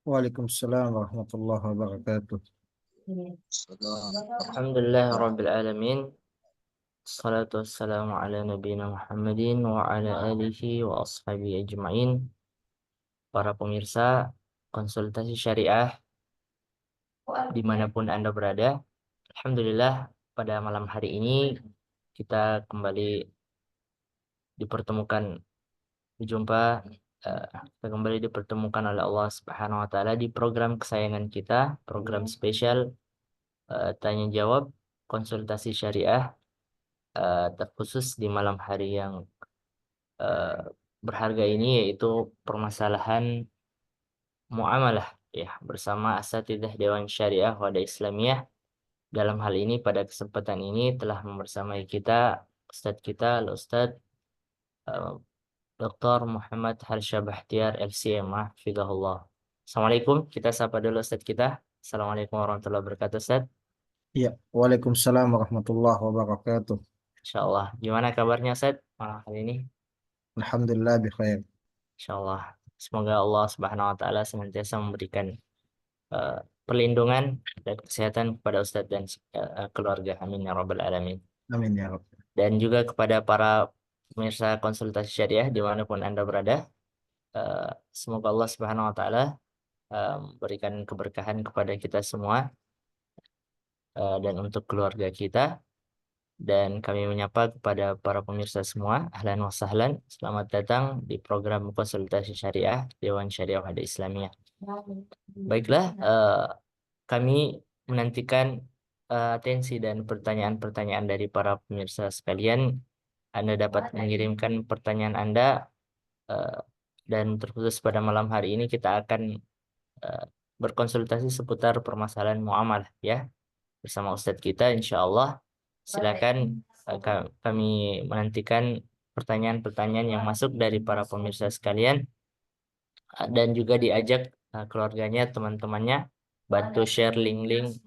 Waalaikumsalam warahmatullahi wabarakatuh. Alhamdulillah Rabbil Alamin. Salatu wassalamu ala nabiyina Muhammadin wa ala alihi wa ashabihi ajma'in. Para pemirsa konsultasi syariah dimanapun Anda berada, Alhamdulillah pada malam hari ini kita kembali dipertemukan berjumpa kita kembali dipertemukan oleh Allah Subhanahu wa taala di program kesayangan kita, program spesial tanya jawab konsultasi syariah terkhusus di malam hari yang berharga ini, yaitu permasalahan muamalah ya bersama asatidzah Dewan Syariah Wada Islamiyah. Dalam hal ini pada kesempatan ini telah membersamai kita Ustadz kita Ustadz uh, Dr. Muhammad Harsha Bahtiar LCMA Fidahullah. Assalamualaikum, kita sapa dulu Ustadz kita. Assalamualaikum warahmatullahi wabarakatuh Ustadz. Ya, Waalaikumsalam warahmatullahi wabarakatuh. Insyaallah, gimana kabarnya Ustadz malam hari ini? Alhamdulillah bi khair. Insyaallah, semoga Allah Subhanahu wa taala senantiasa memberikan eh, perlindungan dan kesehatan kepada Ustadz dan keluarga. Amin ya rabbal alamin. Amin ya Rabb. Dan juga kepada para pemirsa konsultasi syariah dimanapun Anda berada, eh, semoga Allah Subhanahu wa taala memberikan keberkahan kepada kita semua dan untuk keluarga kita. Dan kami menyapa kepada para pemirsa semua, ahlan wa sahlan, selamat datang di program konsultasi syariah Dewan Syariah Wahda Islamiyah. Baiklah, kami menantikan atensi dan pertanyaan-pertanyaan dari para pemirsa sekalian. Anda dapat mengirimkan pertanyaan Anda eh, dan terkhusus pada malam hari ini kita akan eh, berkonsultasi seputar permasalahan muamalah ya bersama Ustadz kita insya Allah. Silakan kami menantikan pertanyaan-pertanyaan yang masuk dari para pemirsa sekalian dan juga diajak keluarganya, teman-temannya bantu share link-link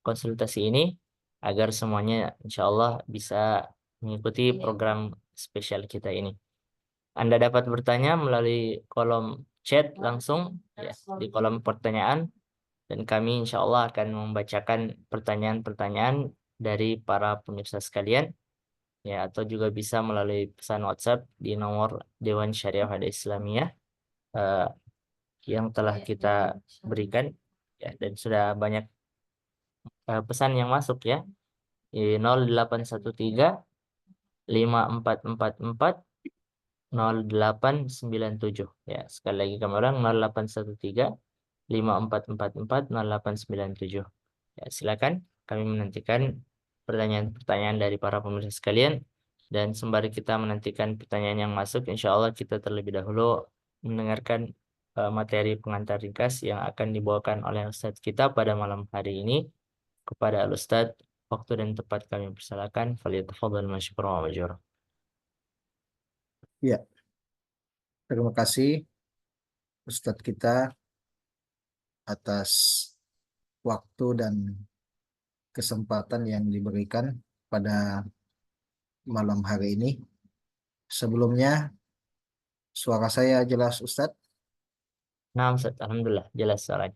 konsultasi ini agar semuanya insya Allah bisa mengikuti program spesial kita ini. Anda dapat bertanya melalui kolom chat langsung ya, di kolom pertanyaan, dan kami insya Allah akan membacakan pertanyaan-pertanyaan dari para pemirsa sekalian ya, atau juga bisa melalui pesan WhatsApp di nomor Dewan Syariah Wahda Islamiyah eh, yang telah kita berikan ya, dan sudah banyak pesan yang masuk ya, di 0813 5444 0897 ya. Sekali lagi kami ulang 0813 5444 0897 ya. Silakan, kami menantikan pertanyaan-pertanyaan dari para pemirsa sekalian, dan sembari kita menantikan pertanyaan yang masuk, insya Allah kita terlebih dahulu mendengarkan materi pengantar ringkas yang akan dibawakan oleh Ustadz kita pada malam hari ini. Kepada Al-Ustadz, waktu dan tempat kami persilakan. Falyatafadhal masykuran wa majura. Ya, terima kasih Ustadz kita atas waktu dan kesempatan yang diberikan pada malam hari ini. Sebelumnya, suara saya jelas Ustadz? Nah, Ustadz, alhamdulillah jelas suaranya.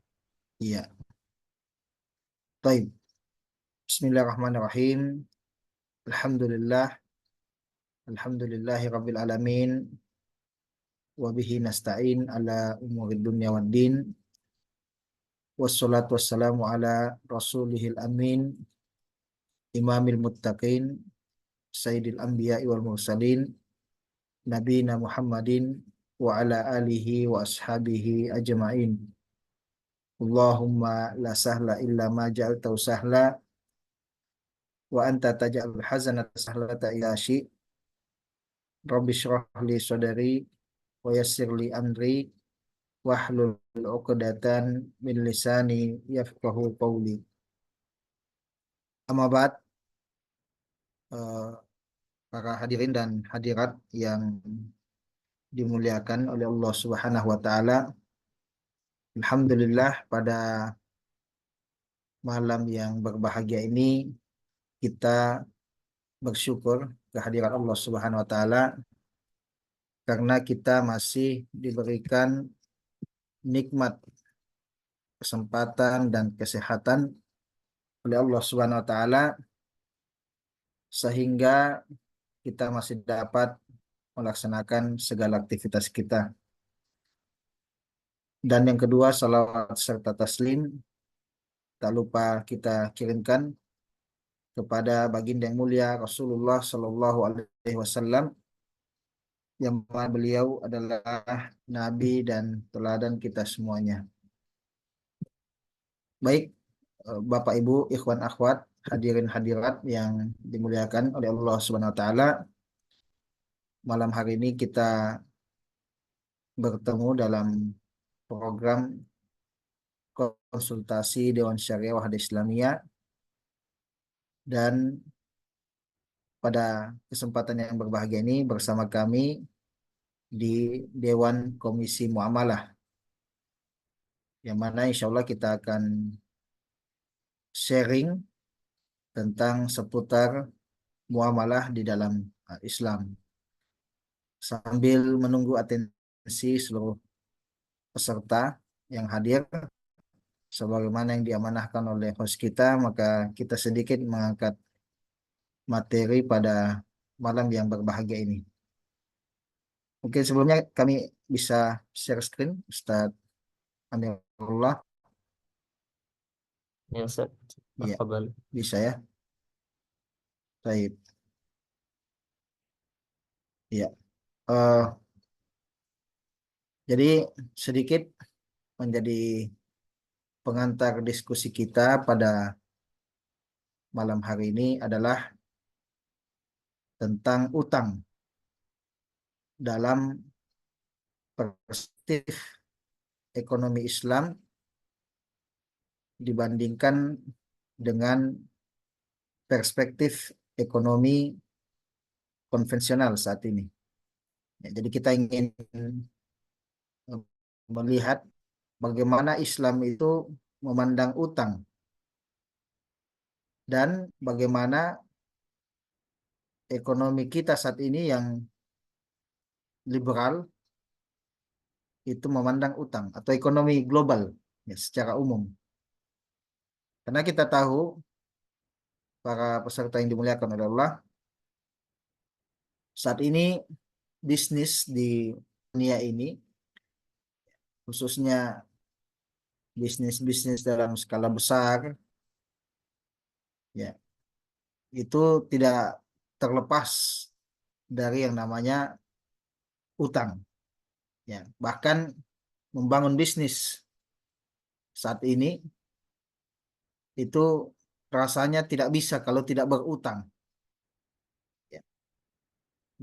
Iya. Baik. Bismillahirrahmanirrahim. Alhamdulillah. Alhamdulillahi rabbil alamin. Wabihi nasta'in ala umurid dunya wad din. Wassalatu wassalamu ala rasulihil amin. Imamil muttaqin. Sayyidil anbiya'i wal mursalin. Nabina Muhammadin wa ala alihi wa ashabihi ajma'in. Allahumma la sahla illa ma ja'altahu sahla wa anta taj'alul hazanata sahlata idza syi'. Rabbi shrah li sadri wa yassir li amri wahlul 'uqdatan min lisani yafqahu qawli. Amma ba'd, para hadirin dan hadirat yang dimuliakan oleh Allah Subhanahu wa taala. Alhamdulillah, pada malam yang berbahagia ini kita bersyukur kehadirat Allah Subhanahu wa taala karena kita masih diberikan nikmat, kesempatan dan kesehatan oleh Allah Subhanahu wa taala sehingga kita masih dapat melaksanakan segala aktivitas kita. Dan yang kedua, salawat serta taslim tak lupa kita kirimkan kepada baginda yang mulia Rasulullah Shallallahu Alaihi Wasallam, yang mana beliau adalah nabi dan teladan kita semuanya. Baik, Bapak Ibu, ikhwan akhwat, hadirin hadirat yang dimuliakan oleh Allah Subhanahu wa taala, malam hari ini kita bertemu dalam program konsultasi Dewan Syariah Wahda Islamiyah, dan pada kesempatan yang berbahagia ini bersama kami di Dewan Komisi Muamalah, yang mana insya Allah kita akan sharing tentang seputar muamalah di dalam Islam, sambil menunggu atensi seluruh peserta yang hadir. Sebagaimana yang diamanahkan oleh host kita, maka kita sedikit mengangkat materi pada malam yang berbahagia ini. Mungkin sebelumnya kami bisa share screen, Ustadz Amirullah. Ya, Ustaz. Iya, Tafadhal. bisa ya. Baik. Iya. Eh, jadi sedikit menjadi pengantar diskusi kita pada malam hari ini adalah tentang utang dalam perspektif ekonomi Islam dibandingkan dengan perspektif ekonomi konvensional saat ini. Ya, jadi kita ingin melihat bagaimana Islam itu memandang utang dan bagaimana ekonomi kita saat ini yang liberal itu memandang utang, atau ekonomi global ya, secara umum. Karena kita tahu, para peserta yang dimuliakan oleh Allah, saat ini bisnis di dunia ini, khususnya bisnis-bisnis dalam skala besar, ya, itu tidak terlepas dari yang namanya utang. Ya, bahkan membangun bisnis saat ini itu rasanya tidak bisa kalau tidak berutang. Ya,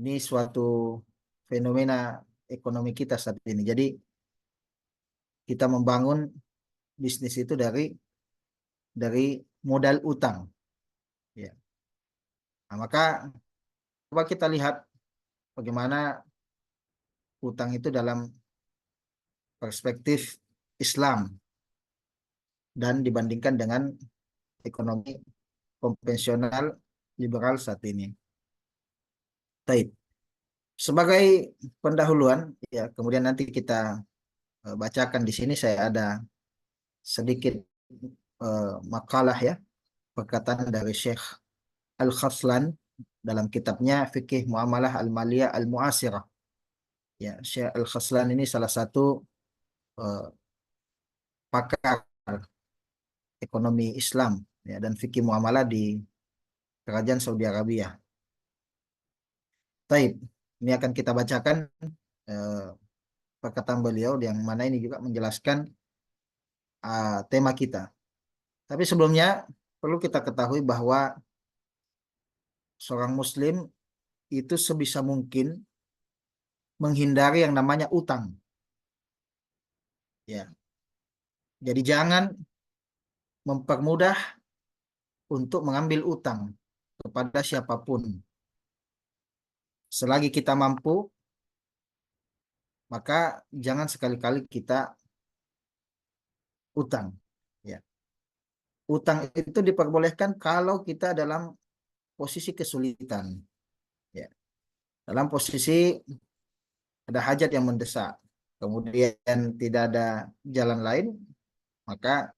ini suatu fenomena ekonomi kita saat ini. Jadi kita membangun bisnis itu dari modal utang. Ya. Nah, maka coba kita lihat bagaimana utang itu dalam perspektif Islam dan dibandingkan dengan ekonomi konvensional liberal saat ini. Baik. Sebagai pendahuluan, ya, kemudian nanti kita bacakan di sini, saya ada sedikit makalah ya, perkataan dari Syekh Al-Khaslan dalam kitabnya Fikih Muamalah Al-Maliyah Al-Mu'asirah. Ya, Syekh Al-Khaslan ini salah satu uh, pakar ekonomi Islam ya, dan fikih muamalah di Kerajaan Saudi Arabia. Taib, ini akan kita bacakan uh, perkataan beliau yang mana ini juga menjelaskan tema kita. Tapi sebelumnya perlu kita ketahui bahwa seorang muslim itu sebisa mungkin menghindari yang namanya utang. Ya. Jadi jangan mempermudah untuk mengambil utang kepada siapapun. Selagi kita mampu, maka jangan sekali-kali kita utang. Ya. Utang itu diperbolehkan kalau kita dalam posisi kesulitan. Ya. Dalam posisi ada hajat yang mendesak, kemudian tidak ada jalan lain, maka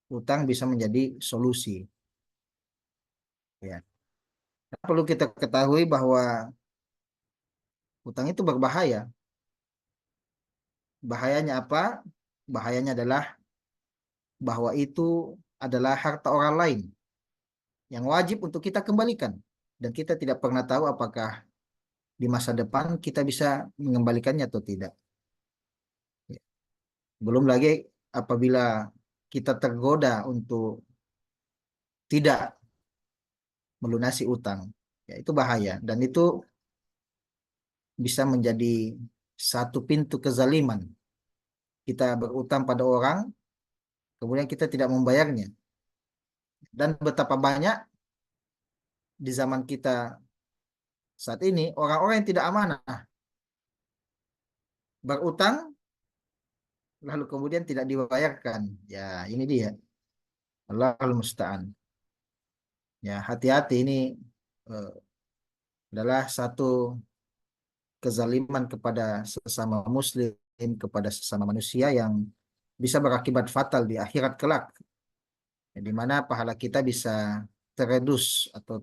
utang bisa menjadi solusi. Ya. Perlu kita ketahui bahwa utang itu berbahaya. Bahayanya apa? Bahayanya adalah bahwa itu adalah harta orang lain yang wajib untuk kita kembalikan. Dan kita tidak pernah tahu apakah di masa depan kita bisa mengembalikannya atau tidak. Ya. Belum lagi apabila kita tergoda untuk tidak melunasi utang. Ya, itu bahaya. Dan itu bisa menjadi satu pintu kezaliman. Kita berutang pada orang, kemudian kita tidak membayarnya. Dan betapa banyak di zaman kita saat ini orang-orang yang tidak amanah berutang lalu kemudian tidak dibayarkan. Ya, ini dia. Allahul musta'an. Ya, hati-hati ini eh, adalah satu kezaliman kepada sesama muslim, kepada sesama manusia yang bisa berakibat fatal di akhirat kelak. Ya, di mana pahala kita bisa teredus atau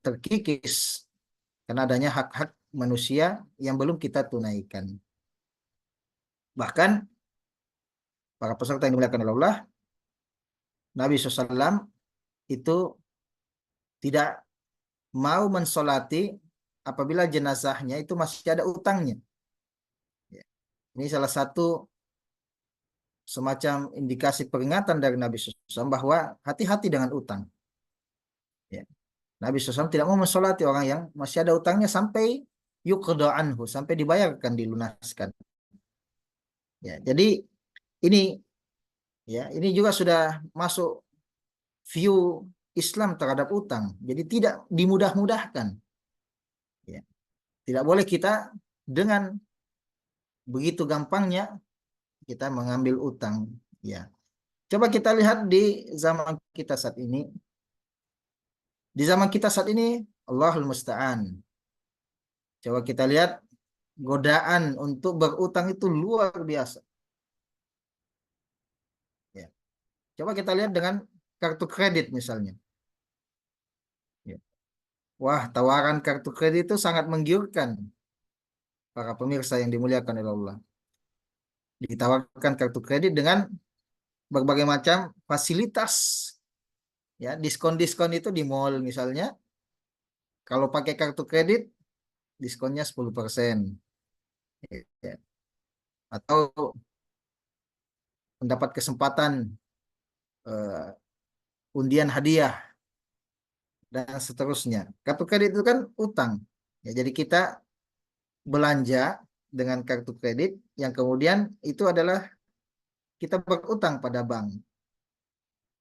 terkikis karena adanya hak-hak manusia yang belum kita tunaikan. Bahkan para peserta yang dimuliakan oleh Allah, Nabi SAW itu tidak mau mensolati apabila jenazahnya itu masih ada utangnya. Ya. Ini salah satu semacam indikasi peringatan dari Nabi SAW bahwa hati-hati dengan utang. Ya. Nabi SAW tidak mau mensolati orang yang masih ada utangnya sampai yuqda anhu, sampai dibayarkan, dilunaskan. Ya, jadi ini ini juga sudah masuk view Islam terhadap utang. Jadi tidak dimudah-mudahkan. Ya. Tidak boleh kita dengan begitu gampangnya kita mengambil utang. Ya. Coba kita lihat di zaman kita saat ini. Di zaman kita saat ini, Allahul Musta'an. Coba kita lihat godaan untuk berutang itu luar biasa. Ya. Coba kita lihat dengan kartu kredit misalnya. Ya. Wah, tawaran kartu kredit itu sangat menggiurkan para pemirsa yang dimuliakan oleh Allah. Ditawarkan kartu kredit dengan berbagai macam fasilitas. Ya, diskon-diskon itu di mall misalnya. Kalau pakai kartu kredit, diskonnya 10%. Ya. Atau mendapat kesempatan undian hadiah dan seterusnya. Kartu kredit itu kan utang. Ya, jadi kita belanja dengan kartu kredit yang kemudian itu adalah kita berutang pada bank.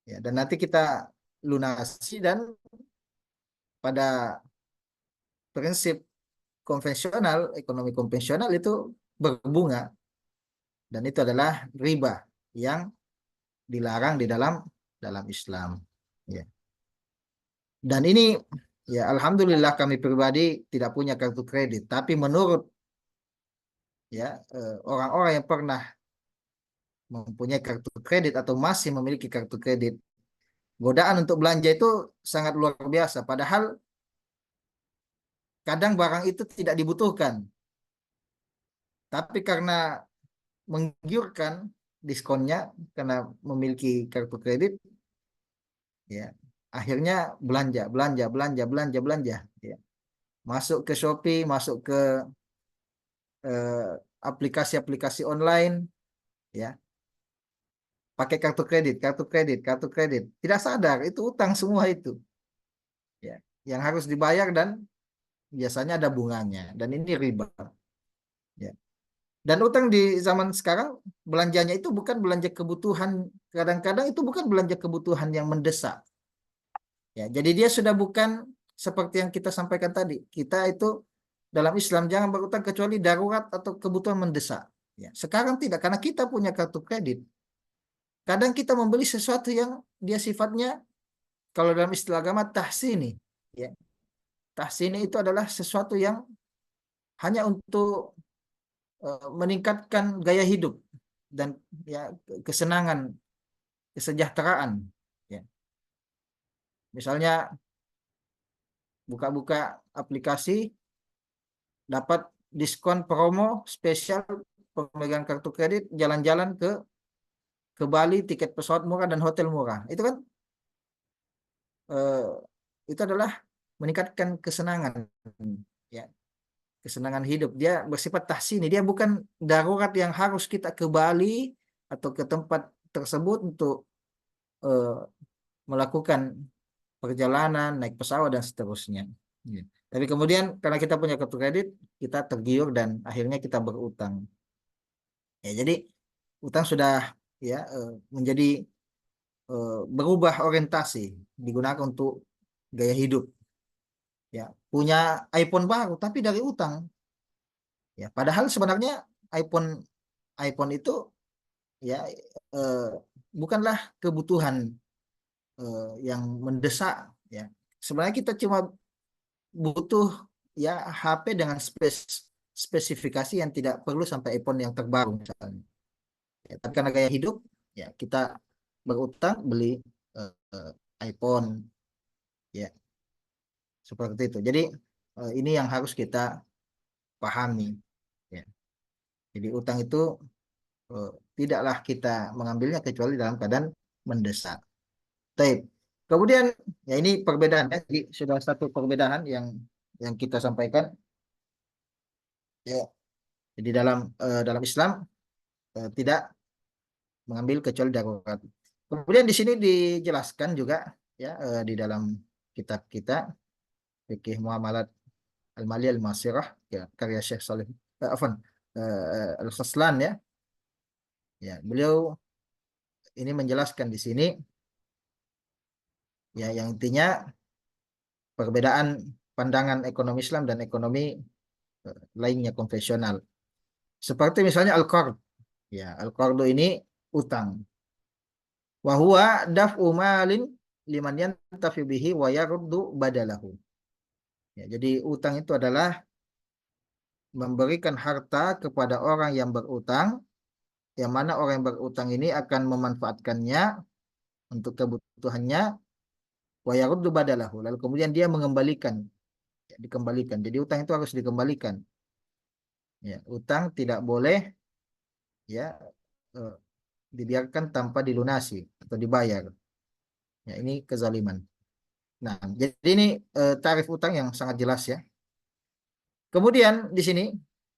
Ya, dan nanti kita lunasi dan pada prinsip konvensional, ekonomi konvensional itu berbunga dan itu adalah riba yang dilarang di dalam Islam. Ya. Dan ini ya alhamdulillah kami pribadi tidak punya kartu kredit, tapi menurut orang-orang yang pernah mempunyai kartu kredit atau masih memiliki kartu kredit, godaan untuk belanja itu sangat luar biasa. Padahal kadang barang itu tidak dibutuhkan, tapi karena menggiurkan diskonnya karena memiliki kartu kredit, ya akhirnya belanja, belanja, belanja, belanja, belanja. Ya. Masuk ke Shopee, masuk ke aplikasi-aplikasi online, ya pakai kartu kredit, kartu kredit, kartu kredit. Tidak sadar itu utang semua itu, ya yang harus dibayar dan biasanya ada bunganya dan ini riba. Ya. Dan utang di zaman sekarang belanjanya itu bukan belanja kebutuhan, kadang-kadang itu bukan belanja kebutuhan yang mendesak. Ya, jadi dia sudah bukan seperti yang kita sampaikan tadi. Kita itu dalam Islam jangan berutang kecuali darurat atau kebutuhan mendesak. Ya, sekarang tidak karena kita punya kartu kredit. Kadang kita membeli sesuatu yang dia sifatnya kalau dalam istilah agama tahsini. Ya. Tahsini itu adalah sesuatu yang hanya untuk meningkatkan gaya hidup dan ya kesenangan, kesejahteraan. Ya. Misalnya buka-buka aplikasi dapat diskon promo spesial pemegang kartu kredit jalan-jalan ke Bali, tiket pesawat murah dan hotel murah. Itu kan eh, itu adalah meningkatkan kesenangan, ya, kesenangan hidup. Dia bersifat tahsini, dia bukan darurat yang harus kita ke Bali atau ke tempat tersebut untuk eh, melakukan perjalanan, naik pesawat dan seterusnya. Ya. Tapi kemudian karena kita punya kartu kredit, kita tergiur dan akhirnya kita berutang. Ya, jadi utang sudah ya menjadi berubah orientasi, digunakan untuk gaya hidup. Ya, punya iPhone baru tapi dari utang. Ya, padahal sebenarnya iPhone iPhone itu ya eh, bukanlah kebutuhan yang mendesak. Ya, sebenarnya kita cuma butuh ya HP dengan spesifikasi yang tidak perlu sampai iPhone yang terbaru misalnya. Ya, tapi karena gaya hidup ya kita berutang beli iPhone, ya seperti itu. Jadi ini yang harus kita pahami. Ya. Jadi utang itu eh, tidaklah kita mengambilnya kecuali dalam keadaan mendesak. Baik. Kemudian ya ini perbedaan ya. Jadi sudah satu perbedaan yang kita sampaikan. Ya. Jadi dalam Islam tidak mengambil kecuali darurat. Kemudian di sini dijelaskan juga ya di dalam kitab kita Fikih Muamalat Al-Maliyah Al-Masirah ya, karya Syekh Saleh Al-Khaslan ya. Ya, beliau ini menjelaskan di sini ya yang intinya perbedaan pandangan ekonomi Islam dan ekonomi lainnya konvensional. Seperti misalnya al-qard. Ya, al-qardu ini utang. Wa huwa daf'u malin liman yantafi bihi wa yaruddu badalahu. Ya, jadi utang itu adalah memberikan harta kepada orang yang berutang, yang mana orang yang berutang ini akan memanfaatkannya untuk kebutuhannya, wa yaruddu badalahu. Lalu kemudian dia mengembalikan, ya, dikembalikan. Jadi utang itu harus dikembalikan. Ya, utang tidak boleh ya eh, dibiarkan tanpa dilunasi atau dibayar. Ya, ini kezaliman. Nah, jadi ini tarif utang yang sangat jelas ya. Kemudian di sini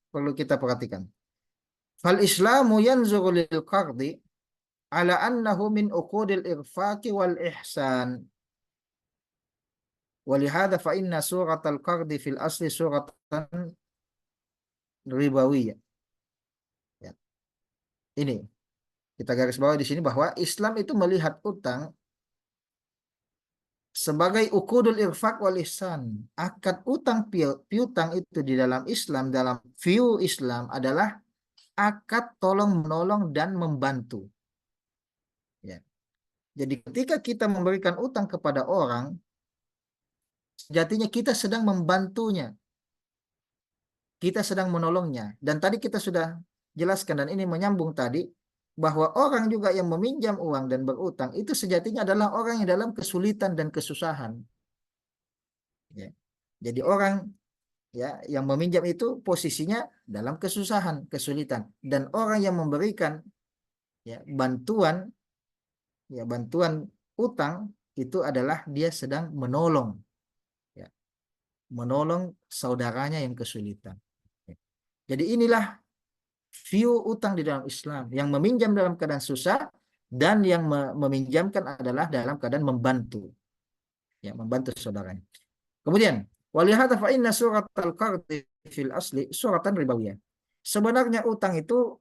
perlu kita perhatikan. Fal Islamu yanzuru lil qardi ala annahu min uqudil irfaqi wal ihsan. Walihada fa inna suratal qardi fil asli suratan ribawiyah. Ya. Ini kita garis bawah di sini bahwa Islam itu melihat utang sebagai ukudul irfaq wal ihsan. Akad utang piutang itu di dalam Islam, dalam view Islam adalah akad tolong menolong dan membantu. Ya. Jadi ketika kita memberikan utang kepada orang, sejatinya kita sedang membantunya, kita sedang menolongnya. Dan tadi kita sudah jelaskan dan ini menyambung tadi bahwa orang juga yang meminjam uang dan berutang itu sejatinya adalah orang yang dalam kesulitan dan kesusahan. Ya. Jadi orang ya yang meminjam itu posisinya dalam kesusahan, kesulitan, dan orang yang memberikan ya bantuan utang itu adalah dia sedang menolong, ya, menolong saudaranya yang kesulitan. Ya. Jadi inilah view utang di dalam Islam, yang meminjam dalam keadaan susah dan yang meminjamkan adalah dalam keadaan membantu, ya, membantu saudaranya. Kemudian walihada fa inna surat al-qardi fil asli suratan ribawiyah. Sebenarnya utang itu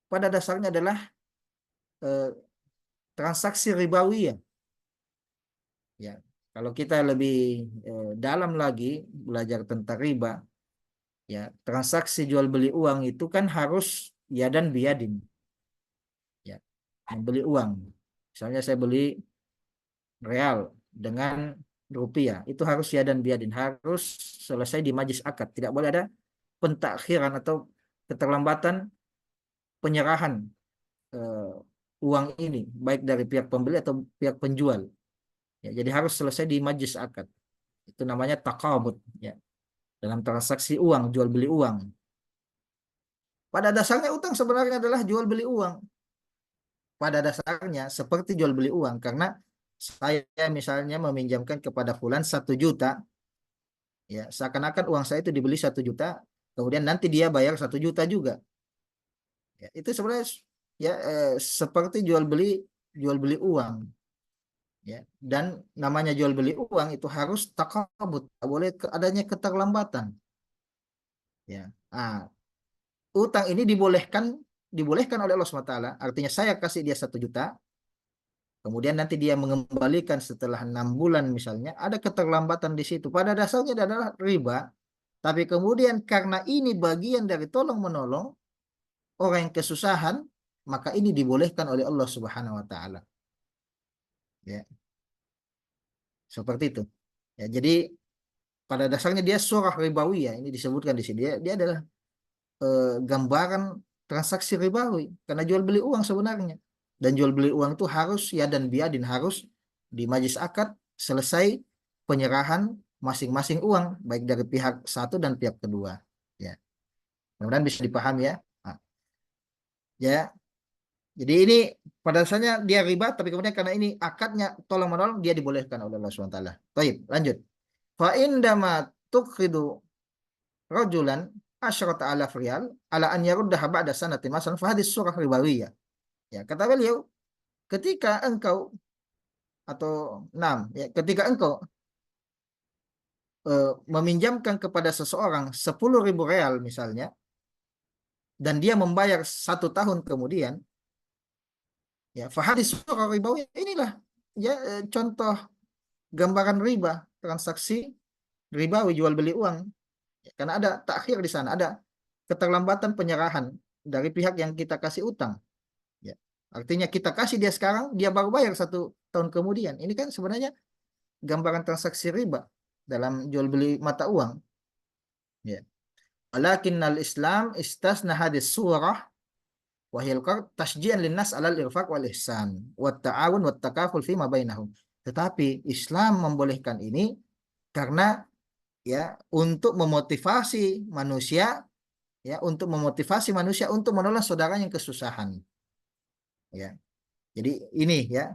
pada dasarnya adalah eh, transaksi ribawiyah. Ya, kalau kita lebih dalam lagi belajar tentang riba, ya transaksi jual beli uang itu kan harus yadan biyadin, ya membeli uang. Misalnya saya beli real dengan rupiah, itu harus yadan biyadin, harus selesai di majlis akad, tidak boleh ada pentakhiran atau keterlambatan penyerahan uang ini baik dari pihak pembeli atau pihak penjual. Ya, jadi harus selesai di majlis akad. Itu namanya taqabud ya. Dalam transaksi uang, jual beli uang. Pada dasarnya utang sebenarnya adalah jual beli uang. Pada dasarnya seperti jual beli uang, karena saya misalnya meminjamkan kepada fulan 1 juta, ya seakan-akan uang saya itu dibeli 1 juta, kemudian nanti dia bayar 1 juta juga. Ya, itu sebenarnya ya seperti jual beli uang. Ya, dan namanya jual beli uang itu harus takabut, tak boleh adanya keterlambatan. Ya, utang ini dibolehkan oleh Allah SWT. Artinya saya kasih dia 1 juta, kemudian nanti dia mengembalikan setelah 6 bulan misalnya, ada keterlambatan di situ. Pada dasarnya adalah riba, tapi kemudian karena ini bagian dari tolong menolong orang yang kesusahan, maka ini dibolehkan oleh Allah Subhanahu Wa Taala. Ya, seperti itu. Ya, jadi pada dasarnya dia surah ribawi ya, ini disebutkan di sini. Dia adalah gambaran transaksi ribawi karena jual beli uang sebenarnya. Dan jual beli uang itu harus ya dan biadin, harus di majlis akad selesai penyerahan masing-masing uang baik dari pihak satu dan pihak kedua. Ya, mudah-mudahan bisa dipahami ya. Nah, ya, jadi ini pada dasarnya dia riba, tapi kemudian karena ini akadnya tolong menolong, dia dibolehkan oleh Allah SWT. Baik, lanjut. Fa indama tuqridu rajulan asyrata alaf riyal ala an yaruddaha ba'da sanatin masalan fa hadis surah ribawiyah. Ya, kata beliau, ketika engkau atau enam ya, ketika engkau meminjamkan kepada seseorang 10.000 real misalnya, dan dia membayar 1 tahun kemudian, ya fahadis surah ribawiyah, inilah ya contoh gambaran riba, transaksi ribawi, jual beli uang. Ya, karena ada takhir di sana, ada keterlambatan penyerahan dari pihak yang kita kasih utang. Ya. Artinya kita kasih dia sekarang, dia baru bayar 1 tahun kemudian. Ini kan sebenarnya gambaran transaksi riba dalam jual beli mata uang. Ya. Walakinnal Islam istasna hadis surah wahil qard tasjian linnas alal irfaq wal ihsan wat ta'awun wat takaful fima bainahum. Tetapi Islam membolehkan ini karena ya untuk memotivasi manusia, ya untuk memotivasi manusia untuk menolong saudara yang kesusahan. Ya. Jadi ini ya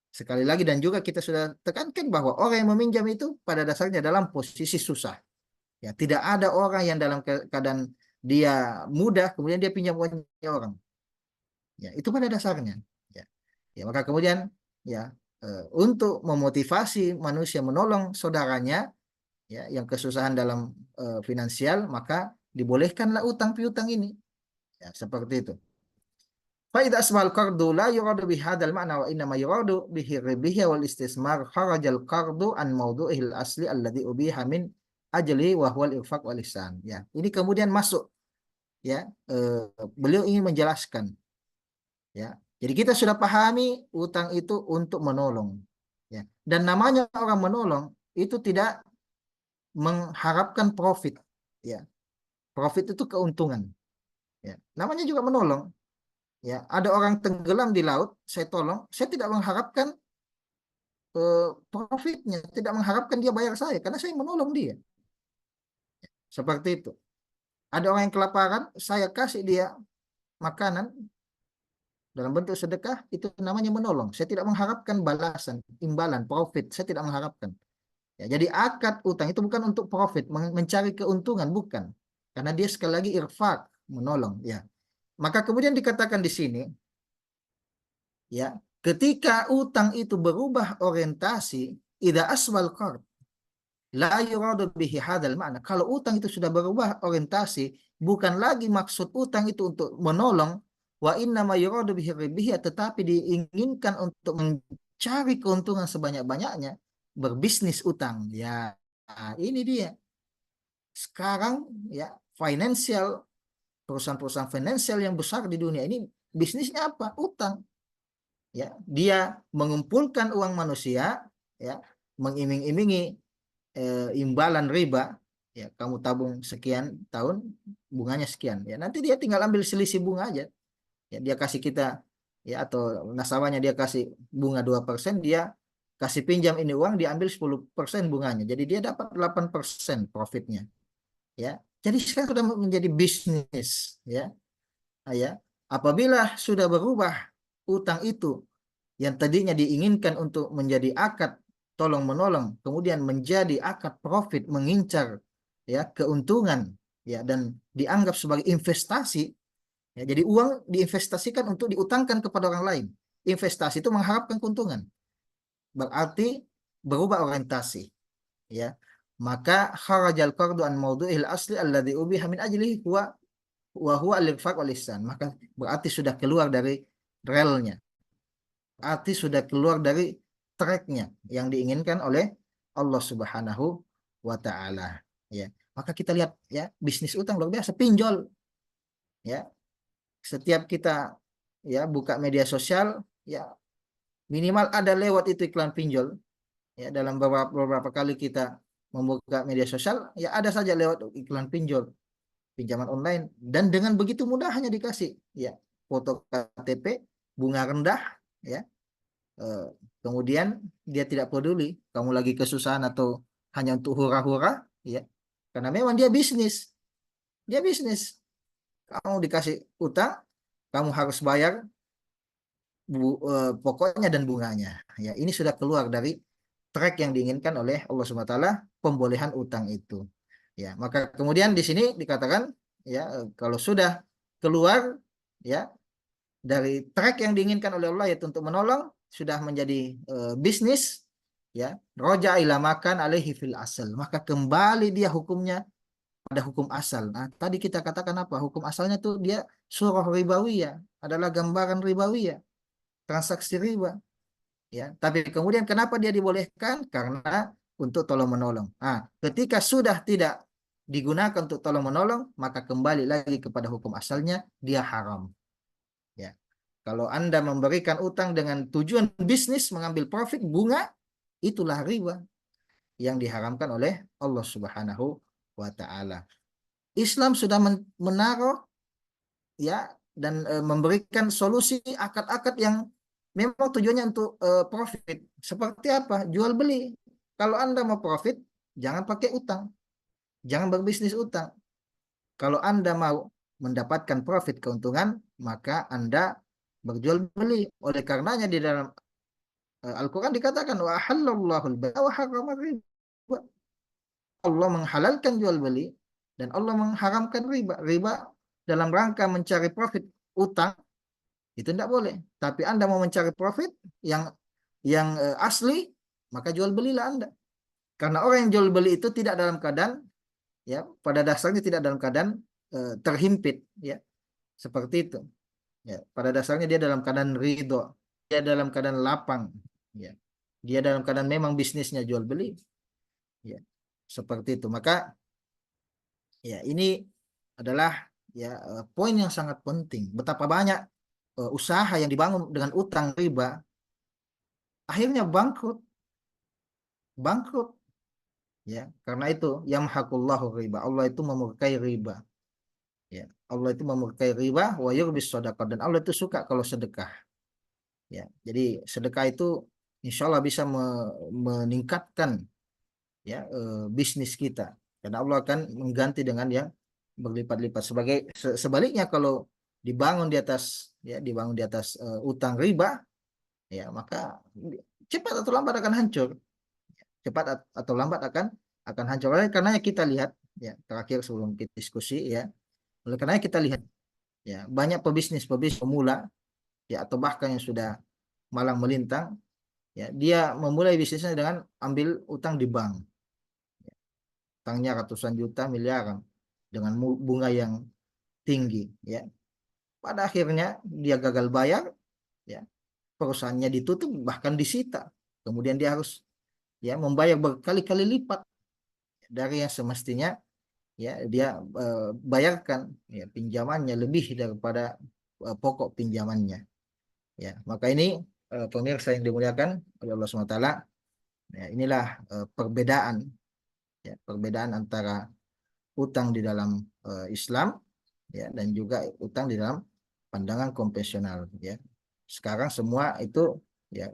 sekali lagi, dan juga kita sudah tekankan bahwa orang yang meminjam itu pada dasarnya dalam posisi susah. Ya, tidak ada orang yang dalam keadaan dia mudah kemudian dia pinjam uangnya orang. Ya, itu pada dasarnya. Ya. Ya, maka kemudian ya untuk memotivasi manusia menolong saudaranya ya yang kesusahan dalam finansial, maka dibolehkanlah utang piutang ini. Ya, seperti itu. Fa idza asbal qardu la yuradu bi hadzal ma'na wa inna ma yuradu bihi ribhi wal istismar kharajal qardu an mawdu'ihil asli alladhi ubiha min ajli wa huwa al-infaq wal ihsan. Ya, ini kemudian masuk ya beliau ingin menjelaskan ya. Jadi kita sudah pahami utang itu untuk menolong ya. Dan namanya orang menolong itu tidak mengharapkan profit ya. Profit itu keuntungan ya. Namanya juga menolong. Ya, ada orang tenggelam di laut, saya tolong, saya tidak mengharapkan profitnya, tidak mengharapkan dia bayar saya, karena saya menolong dia. Seperti itu. Ada orang yang kelaparan, saya kasih dia makanan dalam bentuk sedekah, itu namanya menolong. Saya tidak mengharapkan balasan, imbalan, profit, saya tidak mengharapkan. Ya, jadi akad utang itu bukan untuk profit, mencari keuntungan, bukan. Karena dia sekali lagi irfak, menolong. Ya. Maka kemudian dikatakan di sini, ya, ketika utang itu berubah orientasi, idza aswal qard la yuradu bihi hadzal makna. Kalau utang itu sudah berubah orientasi, bukan lagi maksud utang itu untuk menolong, wa inna ma yuradu bihi ribhi, tetapi diinginkan untuk mencari keuntungan sebanyak-banyaknya, berbisnis utang. Ya, ini dia. Sekarang ya financial, perusahaan-perusahaan finansial yang besar di dunia ini bisnisnya apa? Utang. Ya, dia mengumpulkan uang manusia, ya, mengiming-imingi imbalan riba, Ya, kamu tabung sekian tahun, bunganya sekian. Ya, nanti dia tinggal ambil selisih bunga aja. Ya, dia kasih kita, ya, atau nasabahnya dia kasih bunga 2%, dia kasih pinjam ini uang, diambil 10% bunganya. Jadi dia dapat 8% profitnya. Ya, jadi sekarang sudah menjadi bisnis. Ya, ya. Apabila sudah berubah utang itu yang tadinya diinginkan untuk menjadi akad tolong menolong, kemudian menjadi akad profit, mengincar, ya, keuntungan, ya, dan dianggap sebagai investasi. Ya, jadi uang diinvestasikan untuk diutangkan kepada orang lain. Investasi itu mengharapkan keuntungan, berarti berubah orientasi. Ya, maka kharajal qardu an maudu'il asli alladhi ubiha min ajlihi huwa wa huwa al-infaq wal ihsan. Maka berarti sudah keluar dari relnya, berarti sudah keluar dari tracknya yang diinginkan oleh Allah Subhanahu wa taala. Ya, maka kita lihat, ya, bisnis utang luar biasa, pinjol. Ya, setiap kita, ya, buka media sosial, ya, minimal ada lewat itu iklan pinjol. Ya, dalam beberapa kali kita membuka media sosial, ya, ada saja lewat iklan pinjol, pinjaman online, dan dengan begitu mudahnya dikasih, ya, foto KTP, bunga rendah, ya. Eh, Kemudian dia tidak peduli kamu lagi kesusahan atau hanya untuk hura-hura, ya, karena memang dia bisnis. Kamu dikasih utang, kamu harus bayar pokoknya dan bunganya. Ya, ini sudah keluar dari track yang diinginkan oleh Allah Subhanahu wa taala, pembolehan utang itu. Ya, maka kemudian di sini dikatakan, ya, kalau sudah keluar, ya, dari track yang diinginkan oleh Allah, yaitu untuk menolong, sudah menjadi bisnis, ya, roja ila makan alaihi fil asal, maka kembali dia hukumnya pada hukum asal. Nah, tadi kita katakan apa? Hukum asalnya tuh dia surah ribawiyah, adalah gambaran ribawiyah, transaksi riba. Ya, tapi kemudian kenapa dia dibolehkan? Karena untuk tolong menolong. Nah, ketika sudah tidak digunakan untuk tolong menolong, maka kembali lagi kepada hukum asalnya, dia haram. Ya, kalau Anda memberikan utang dengan tujuan bisnis, mengambil profit bunga, itulah riba yang diharamkan oleh Allah Subhanahu wa taala. Islam sudah menaruh, ya, dan memberikan solusi akad-akad yang memang tujuannya untuk profit. Seperti apa? Jual beli. Kalau Anda mau profit, jangan pakai utang, jangan berbisnis utang. Kalau Anda mau mendapatkan profit, keuntungan, maka Anda berjual beli. Oleh karenanya di dalam Al-Quran dikatakan wa halallahu al-bai'a wa harrama riba. Allah menghalalkan jual beli dan Allah mengharamkan riba. Riba dalam rangka mencari profit utang itu tidak boleh. Tapi Anda mau mencari profit yang asli, maka jual belilah Anda. Karena orang yang jual beli itu tidak dalam keadaan, ya, pada dasarnya tidak dalam keadaan terhimpit, ya, seperti itu. Ya, pada dasarnya dia dalam keadaan ridho, dia dalam keadaan lapang, ya. Dia dalam keadaan memang bisnisnya jual beli, ya. Seperti itu. Maka, ya, ini adalah, ya, poin yang sangat penting. Betapa banyak usaha yang dibangun dengan utang riba akhirnya bangkrut, bangkrut, ya. Karena itu yamhaqullahu riba. Allah itu memurkai riba. Ya, Allah itu memurkai riba wa yurbis shadaqah, dan Allah itu suka kalau sedekah. Ya, jadi sedekah itu insya Allah bisa meningkatkan, ya, bisnis kita, karena Allah akan mengganti dengan yang berlipat-lipat. Sebaliknya kalau dibangun di atas, ya, dibangun di atas utang riba, ya, maka cepat atau lambat akan hancur, cepat atau lambat akan hancur. Oleh karenanya kita lihat, ya, terakhir sebelum kita diskusi, ya, oleh karenanya kita lihat, ya, banyak pebisnis pemula, ya, atau bahkan yang sudah malang melintang, ya, dia memulai bisnisnya dengan ambil utang di bank, utangnya ratusan juta, miliaran, dengan bunga yang tinggi, ya. Pada akhirnya dia gagal bayar, ya, perusahaannya ditutup bahkan disita, kemudian dia harus, ya, membayar berkali-kali lipat dari yang semestinya, ya, dia bayarkan, ya, pinjamannya lebih daripada pokok pinjamannya, ya. Maka ini pemirsa yang dimuliakan oleh Allah SWT, ya, inilah perbedaan, ya, perbedaan antara utang di dalam Islam, ya, dan juga utang di dalam pandangan konvensional, ya. Sekarang semua itu, ya,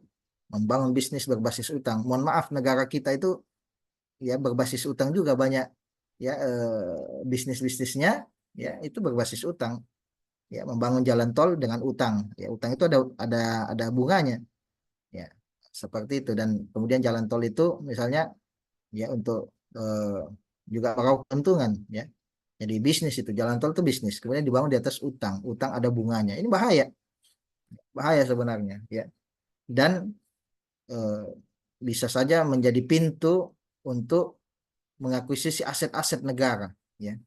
membangun bisnis berbasis utang. Mohon maaf, negara kita itu, ya, berbasis utang juga banyak, ya, bisnisnya, ya, itu berbasis utang, ya. Membangun jalan tol dengan utang, ya, utang itu ada bunganya, ya, seperti itu. Dan kemudian jalan tol itu misalnya, ya, untuk juga meraup keuntungan, ya. Jadi bisnis itu, jalan tol itu bisnis, kemudian dibangun di atas utang, utang ada bunganya. Ini bahaya, bahaya sebenarnya, ya. Dan eh, bisa saja menjadi pintu untuk mengakuisisi aset-aset negara, ya,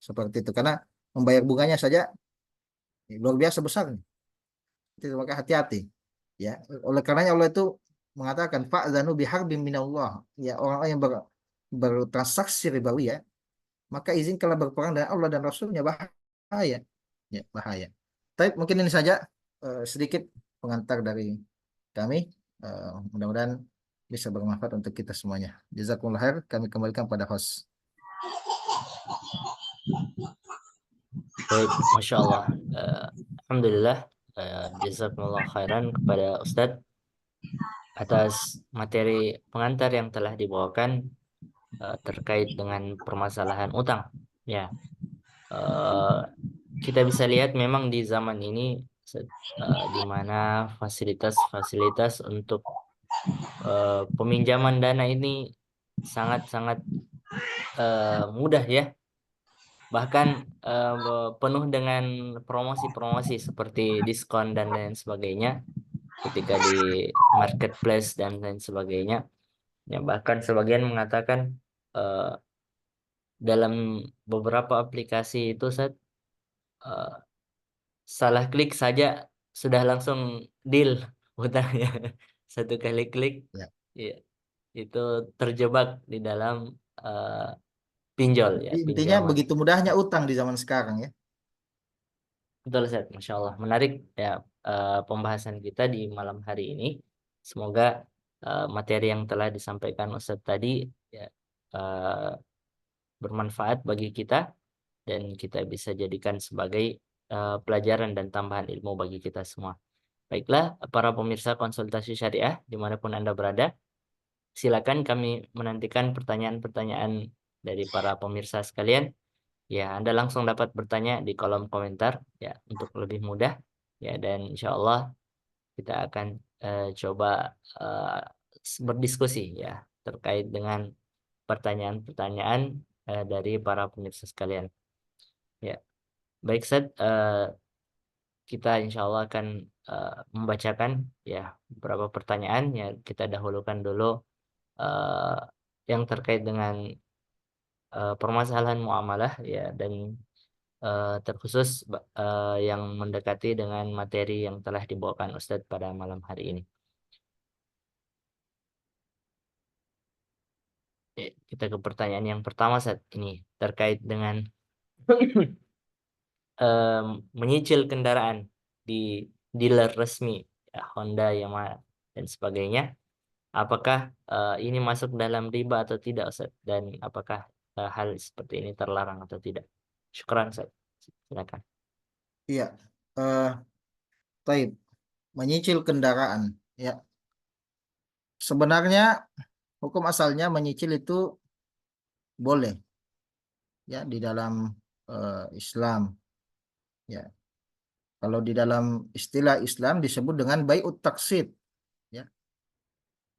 seperti itu. Karena membayar bunganya saja, ya, luar biasa besar. Itu maka hati-hati, ya. Oleh karenanya Allah itu mengatakan fa'zanu biharbim minallah, ya, orang-orang yang bertransaksi ribawi, ya, maka izinkanlah berperang dengan Allah dan Rasulnya. Bahaya, ya, bahaya. Tapi mungkin ini saja sedikit pengantar dari kami. Mudah-mudahan bisa bermanfaat untuk kita semuanya. Jazakumullah khair. Kami kembalikan pada host. Baik, Masya Allah. Alhamdulillah. Jazakumullah khairan kepada Ustadz atas materi pengantar yang telah dibawakan terkait dengan permasalahan utang. Ya, eh, kita bisa lihat memang di zaman ini di mana fasilitas-fasilitas untuk peminjaman dana ini sangat-sangat mudah ya. Bahkan penuh dengan promosi-promosi seperti diskon dan lain sebagainya ketika di marketplace dan lain sebagainya. Ya, bahkan sebagian mengatakan eh, dalam beberapa aplikasi itu eh, salah klik saja sudah langsung deal hutangnya. Satu kali klik, Ya. ya, itu terjebak di dalam eh, pinjol ya, Intinya pinjaman. begitu mudahnya utang di zaman sekarang, ya. Betul, Ustaz. Masya Allah. Menarik ya pembahasan kita di malam hari ini. Semoga materi yang telah disampaikan Ustaz tadi ya, eh, bermanfaat bagi kita dan kita bisa jadikan sebagai pelajaran dan tambahan ilmu bagi kita semua. Baiklah, para pemirsa konsultasi syariah dimanapun Anda berada, silakan kami menantikan pertanyaan-pertanyaan dari para pemirsa sekalian. Ya, Anda langsung dapat bertanya di kolom komentar ya untuk lebih mudah ya, dan insya Allah kita akan coba berdiskusi ya terkait dengan pertanyaan-pertanyaan dari para pemirsa sekalian. Ya, baik Ustaz, kita insya Allah akan membacakan ya beberapa pertanyaan ya. Kita dahulukan dulu eh, yang terkait dengan permasalahan muamalah ya, dan terkhusus yang mendekati dengan materi yang telah dibawakan Ustadz pada malam hari ini. Kita ke pertanyaan yang pertama saat ini terkait dengan em, menyicil kendaraan di dealer resmi ya, Honda, Yamaha dan sebagainya. Apakah ini masuk dalam riba atau tidak, Ustaz? Dan apakah hal seperti ini terlarang atau tidak? Syukran, Ustaz. Silakan. Iya. Taib. Menyicil kendaraan, ya. Sebenarnya hukum asalnya menyicil itu boleh, ya, di dalam Islam, ya. Kalau di dalam istilah Islam disebut dengan bai'ut taqsid, ya.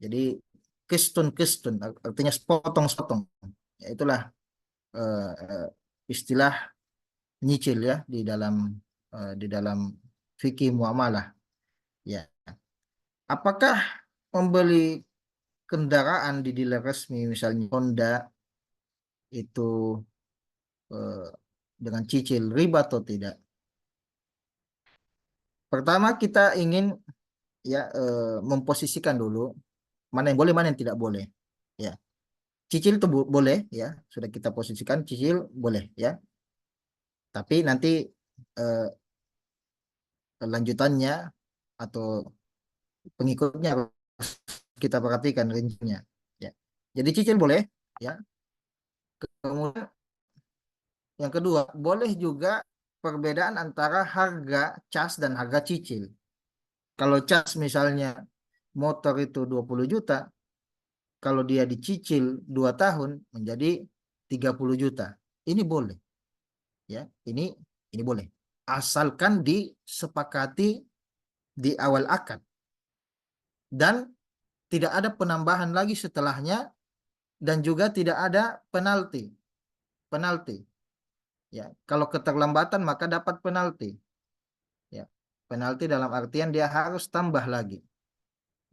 Jadi kistun kistun artinya sepotong-sepotong. Ya, itulah istilah nyicil, ya, di dalam fikih muamalah, ya. Apakah membeli kendaraan di dealer resmi misalnya Honda itu eh, dengan cicil riba atau tidak? Pertama kita ingin, ya, memposisikan dulu mana yang boleh mana yang tidak boleh, ya. Cicil itu boleh, ya, sudah kita posisikan cicil boleh, ya, tapi nanti eh, lanjutannya atau pengikutnya harus kita perhatikan rincinya, ya. Jadi cicil boleh, ya. Kemudian Yang kedua, boleh juga perbedaan antara harga cas dan harga cicil. Kalau cas misalnya motor itu 20 juta, kalau dia dicicil 2 tahun menjadi 30 juta. Ini boleh, ya. Ini boleh. Asalkan disepakati di awal akad dan tidak ada penambahan lagi setelahnya dan juga tidak ada penalti. Penalti. Ya, kalau keterlambatan maka dapat penalti. Ya, penalti dalam artian dia harus tambah lagi.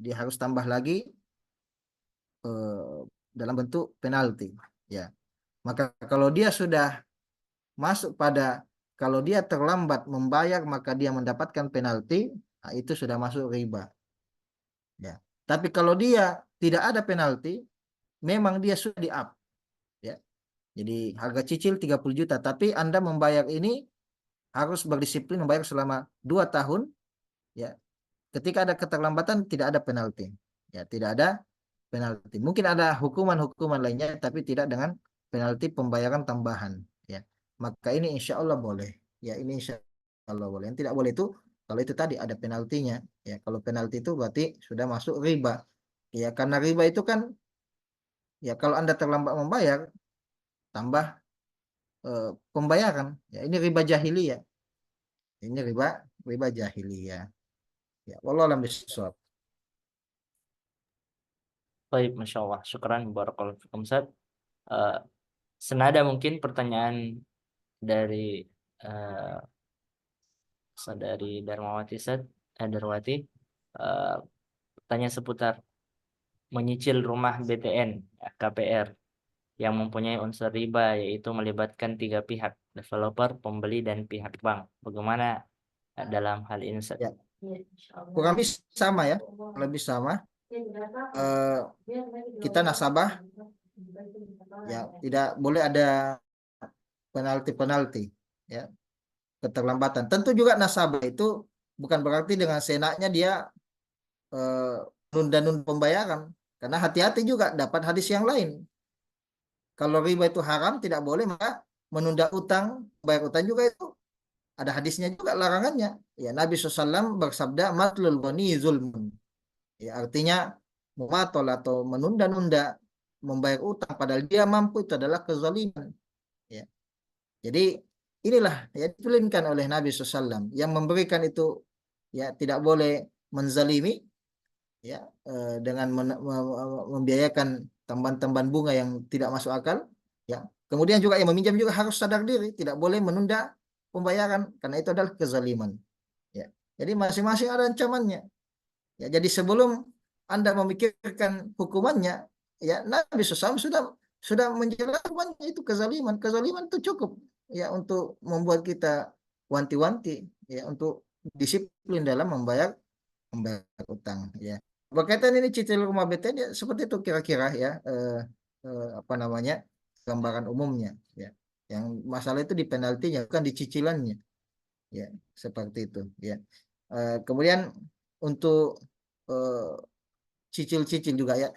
Dia harus tambah lagi dalam bentuk penalti. Ya, maka kalau dia sudah masuk pada kalau dia terlambat membayar maka dia mendapatkan penalti, nah itu sudah masuk riba. Ya, tapi kalau dia tidak ada penalti, memang dia sudah di-up. Ya, jadi harga cicil 30 juta, tapi Anda membayar ini harus berdisiplin membayar selama 2 tahun. Ya, ketika ada keterlambatan tidak ada penalti. Ya, tidak ada penalti. Mungkin ada hukuman-hukuman lainnya, tapi tidak dengan penalti pembayaran tambahan. Ya, maka ini insya Allah boleh. Ya, ini insya Allah boleh. Yang tidak boleh itu kalau itu tadi ada penaltinya. Ya, kalau penalti itu berarti sudah masuk riba. Ya, karena riba itu kan ya kalau Anda terlambat membayar tambah pembayaran. Ya, ini riba jahiliyah. Ini riba jahiliyah. Ya, wallahu a'lam bishawab. Baik, Masya Allah. Syukran, barakallahu fikum, Ustaz. Eh, senada mungkin pertanyaan dari eh, saudari Darmawati, Ustaz, Darwati. Eh, tanya seputar menyicil rumah BTN, ya, KPR, yang mempunyai unsur riba, yaitu melibatkan tiga pihak, developer, pembeli, dan pihak bank. Bagaimana dalam hal ini, Ustaz? Ya, kurang lebih sama ya, lebih sama. Eh, kita nasabah ya tidak boleh ada penalti-penalti ya, keterlambatan. Tentu juga nasabah itu bukan berarti dengan senaknya dia nunda-nunda pembayaran, karena hati-hati juga dapat hadis yang lain. Kalau riba itu haram tidak boleh, maka menunda utang, bayar utang juga itu ada hadisnya juga larangannya. Ya, Nabi SAW bersabda matlul ghani zulmun. Ya, artinya mematol atau menunda-nunda membayar utang padahal dia mampu itu adalah kezaliman. Ya. Jadi inilah ya dipilihkan oleh Nabi SAW yang memberikan itu ya tidak boleh menzalimi ya dengan membiayakan tambahan-tambahan bunga yang tidak masuk akal ya. Kemudian juga yang meminjam juga harus sadar diri, tidak boleh menunda pembayaran karena itu adalah kezaliman. Ya. Jadi masing-masing ada ancamannya. Ya, jadi sebelum Anda memikirkan hukumannya, ya Nabi SAW sudah menjelaskan itu kezaliman. Kezaliman itu cukup ya untuk membuat kita wanti-wanti ya untuk disiplin dalam membayar utang ya. Berkaitan ini cicil rumah BTN ya seperti itu kira-kira ya apa namanya gambaran umumnya ya. Yang masalah itu di penaltinya bukan di cicilannya ya seperti itu ya. Kemudian untuk eh, cicil-cicil juga ya.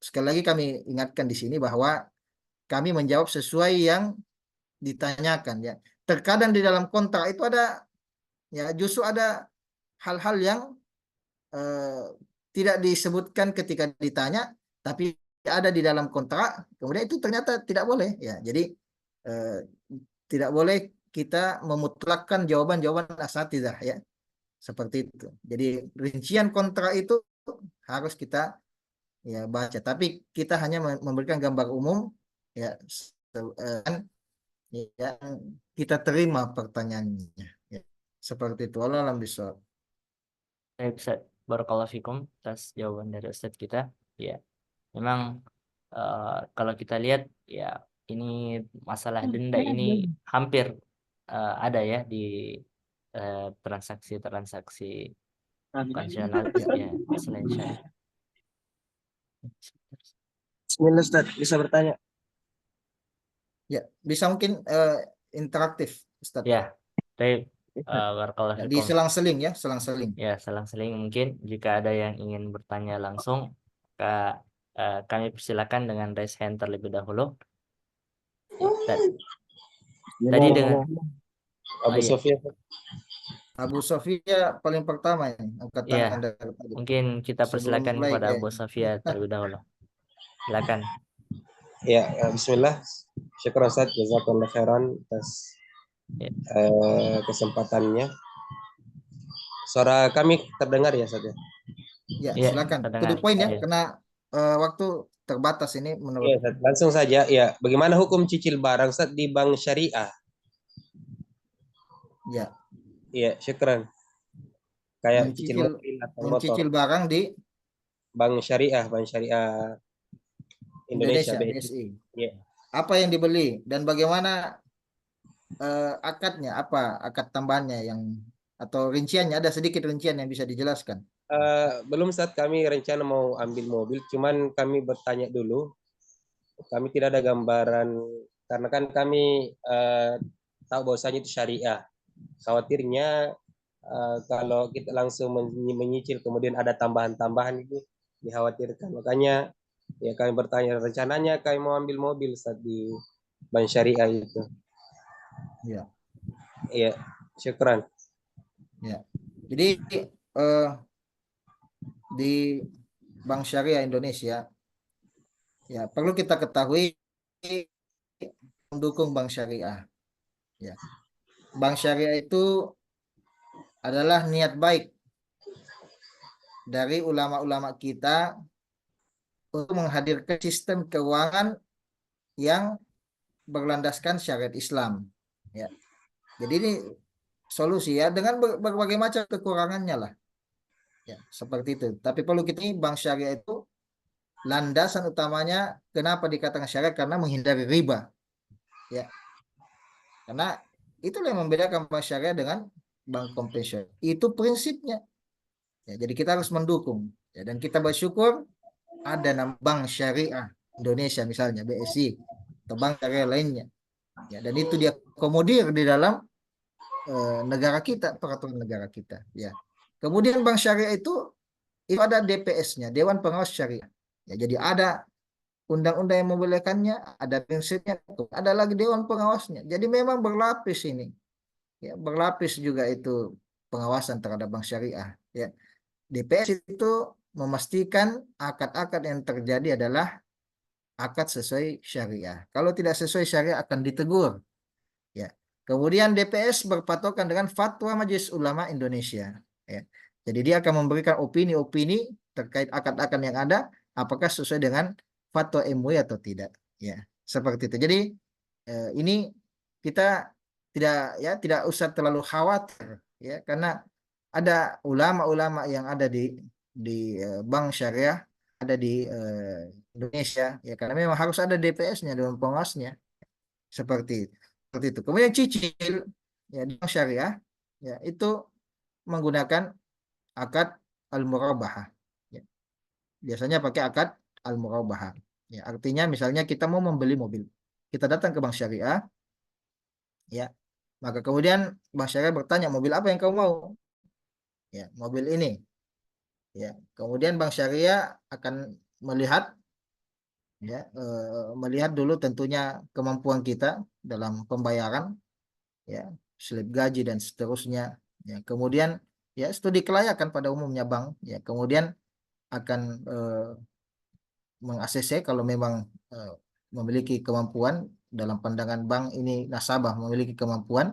Sekali lagi kami ingatkan di sini bahwa kami menjawab sesuai yang ditanyakan ya. Terkadang di dalam kontrak itu ada ya justru ada hal-hal yang eh, tidak disebutkan ketika ditanya, tapi ada di dalam kontrak. Kemudian itu ternyata tidak boleh ya. Jadi eh, tidak boleh kita memutlakkan jawaban-jawaban asatidzah ya. Seperti itu. Jadi rincian kontrak itu harus kita ya baca. Tapi kita hanya memberikan gambar umum ya yang kita terima pertanyaannya. Ya. Seperti itu. Allah alam bisawab. Baik, Ustaz. Barakallahu fikum atas jawaban dari Ustaz kita. Ya, memang kalau kita lihat ya ini masalah denda ini hampir ada ya di transaksi-transaksi konvensional ya selain syariah. Bismillah Ustaz, bisa bertanya? Ya, bisa mungkin interaktif, Ustaz. Ya, baik. Barakallahu Ya, di fikum. selang-seling ya, selang-seling. Ya, selang-seling mungkin jika ada yang ingin bertanya langsung, maka kami persilakan dengan raise hand terlebih dahulu. Ya, dan Tadi Gimana, dengan Abu iya. Sofyan? Abu Sofia paling pertama ini angkat Iya, tangan dari tadi. mungkin kita Sebelum persilakan mulai kepada Abu kayaknya. Sofia terlebih dahulu. Silakan. Ya, Bismillah. Syukur Ustaz, jazakallah khairan atas Ya, kesempatannya. Suara kami terdengar ya Ustaz ya? Ya, iya, silakan. To terdengar. the point ya, Iya. karena waktu terbatas ini menurut. Iya, Ustaz. Langsung saja. Ya, bagaimana hukum cicil barang Ustaz di bank syariah? Ya, Iya, syukran. Kayak cicil mencicil mobil atau motor. mencicil barang di Bank syariah Indonesia Indonesia, BSI. BSI. Iya. Apa yang dibeli dan bagaimana akadnya, apa akad tambahannya yang atau rinciannya, ada sedikit rincian yang bisa dijelaskan. Belum saat kami rencana mau ambil mobil, cuman kami bertanya dulu. Kami tidak ada gambaran karena kan kami tahu bahwasanya itu syariah. Khawatirnya kalau kita langsung menyicil kemudian ada tambahan-tambahan itu dikhawatirkan. Makanya ya kami bertanya, rencananya kami mau ambil mobil saat di bank syariah itu. Ya, Iya, syukran. ya. Jadi di Bank Syariah Indonesia, ya perlu kita ketahui mendukung Bank Syariah. Ya, Bank Syariah itu adalah niat baik dari ulama-ulama kita untuk menghadirkan sistem keuangan yang berlandaskan syariat Islam. Ya, jadi ini solusi ya dengan berbagai macam kekurangannya lah. Ya, seperti itu. Tapi perlu kita bank syariah itu landasan utamanya kenapa dikatakan syariah karena menghindari riba. Ya, karena itulah yang membedakan bank syariah dengan bank konvensional. Itu prinsipnya. Ya, jadi kita harus mendukung. Ya, dan kita bersyukur ada nama bank syariah Indonesia misalnya BSI atau bank syariah lainnya. Ya, dan itu diakomodir di dalam negara kita, peraturan negara kita. Ya. Kemudian bank syariah itu ada DPS-nya, Dewan Pengawas Syariah. Ya, jadi ada undang-undang yang membolehkannya, ada prinsipnya, ada lagi Dewan Pengawasnya. Jadi memang berlapis ini. Ya, berlapis juga itu pengawasan terhadap bank syariah. Ya. DPS itu memastikan akad-akad yang terjadi adalah akad sesuai syariah. Kalau tidak sesuai syariah akan ditegur. Ya. Kemudian DPS berpatokan dengan fatwa Majelis Ulama Indonesia. Ya. Jadi dia akan memberikan opini-opini terkait akad-akad yang ada, apakah sesuai dengan fatwa MUI atau tidak. Ya, seperti itu. Jadi ini kita tidak usah terlalu khawatir, ya, karena ada ulama-ulama yang ada di bank syariah, ada di Indonesia, ya, karena memang harus ada DPS-nya, Dewan Pengawasnya, seperti itu. Kemudian cicil ya di bank syariah ya itu menggunakan akad al-murabahah. Ya. Biasanya pakai akad al-murabahah. Ya, artinya misalnya kita mau membeli mobil. Kita datang ke bank syariah ya. Maka kemudian bank syariah bertanya, mobil apa yang kamu mau? Ya, mobil ini. Ya. Kemudian bank syariah akan melihat ya melihat dulu tentunya kemampuan kita dalam pembayaran, ya, slip gaji dan seterusnya. Ya, kemudian ya studi kelayakan pada umumnya bank, ya, kemudian akan meng-ACC kalau memang memiliki kemampuan dalam pandangan bank ini nasabah memiliki kemampuan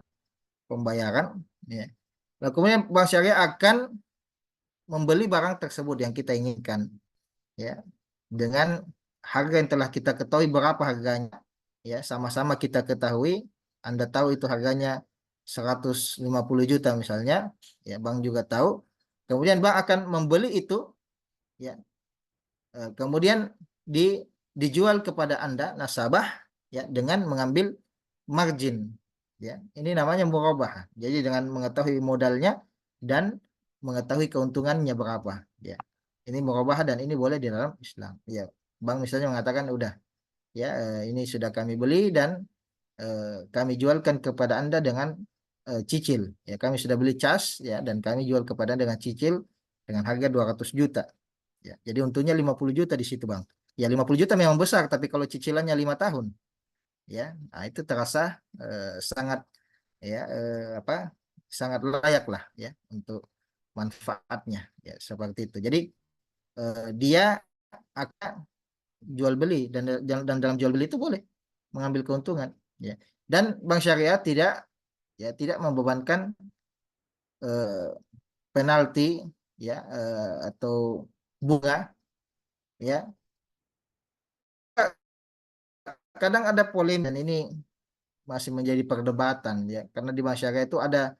pembayaran, ya. Nah, kemudian bank syariah akan membeli barang tersebut yang kita inginkan, ya, dengan harga yang telah kita ketahui berapa harganya, ya, sama-sama kita ketahui. Anda tahu itu harganya 150 juta misalnya, ya, bank juga tahu. Kemudian bank akan membeli itu, ya, kemudian dijual kepada Anda nasabah, ya, dengan mengambil margin, ya. Ini namanya murabah. Jadi dengan mengetahui modalnya dan mengetahui keuntungannya berapa, ya. Ini murabah dan ini boleh di dalam Islam. Ya, bank misalnya mengatakan udah, ya, ini sudah kami beli dan kami jualkan kepada Anda dengan cicil. Ya, kami sudah beli cas, ya, dan kami jual kepada Anda dengan cicil dengan harga 200 juta. Ya, jadi untungnya 50 juta di situ, Bang. Ya, 50 juta memang besar, tapi kalau cicilannya 5 tahun, ya, nah, itu terasa sangat ya sangat layak lah ya untuk manfaatnya ya seperti itu. Jadi dia akan jual beli dan dalam jual beli itu boleh mengambil keuntungan ya. Dan bank syariah tidak membebankan eh, penalti ya atau bunga ya. Kadang ada polemik dan ini masih menjadi perdebatan ya karena di masyarakat itu ada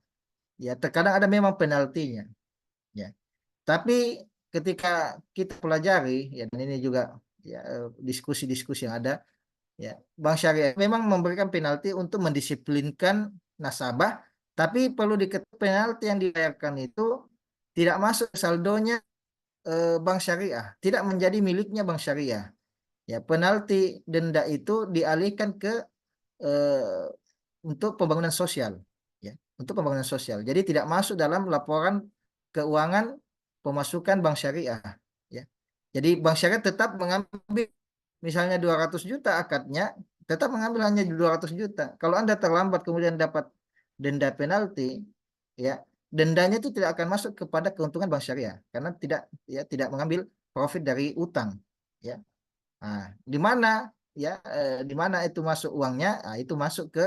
ya terkadang ada memang penaltinya ya. Tapi ketika kita pelajari ya dan ini juga ya diskusi-diskusi yang ada ya, bank syariah memang memberikan penalti untuk mendisiplinkan nasabah, tapi perlu diketahui penalti yang dibayarkan itu tidak masuk ke saldonya bank syariah, tidak menjadi miliknya bank syariah. Ya, penalti denda itu dialihkan ke eh, untuk pembangunan sosial, ya, untuk pembangunan sosial. Jadi tidak masuk dalam laporan keuangan pemasukan bank syariah, ya. Jadi bank syariah tetap mengambil misalnya 200 juta akadnya, tetap mengambil hanya 200 juta. Kalau Anda terlambat kemudian dapat denda penalti, ya, dendanya itu tidak akan masuk kepada keuntungan bank syariah karena tidak mengambil profit dari utang, ya. Nah, di mana itu masuk uangnya? Nah, itu masuk ke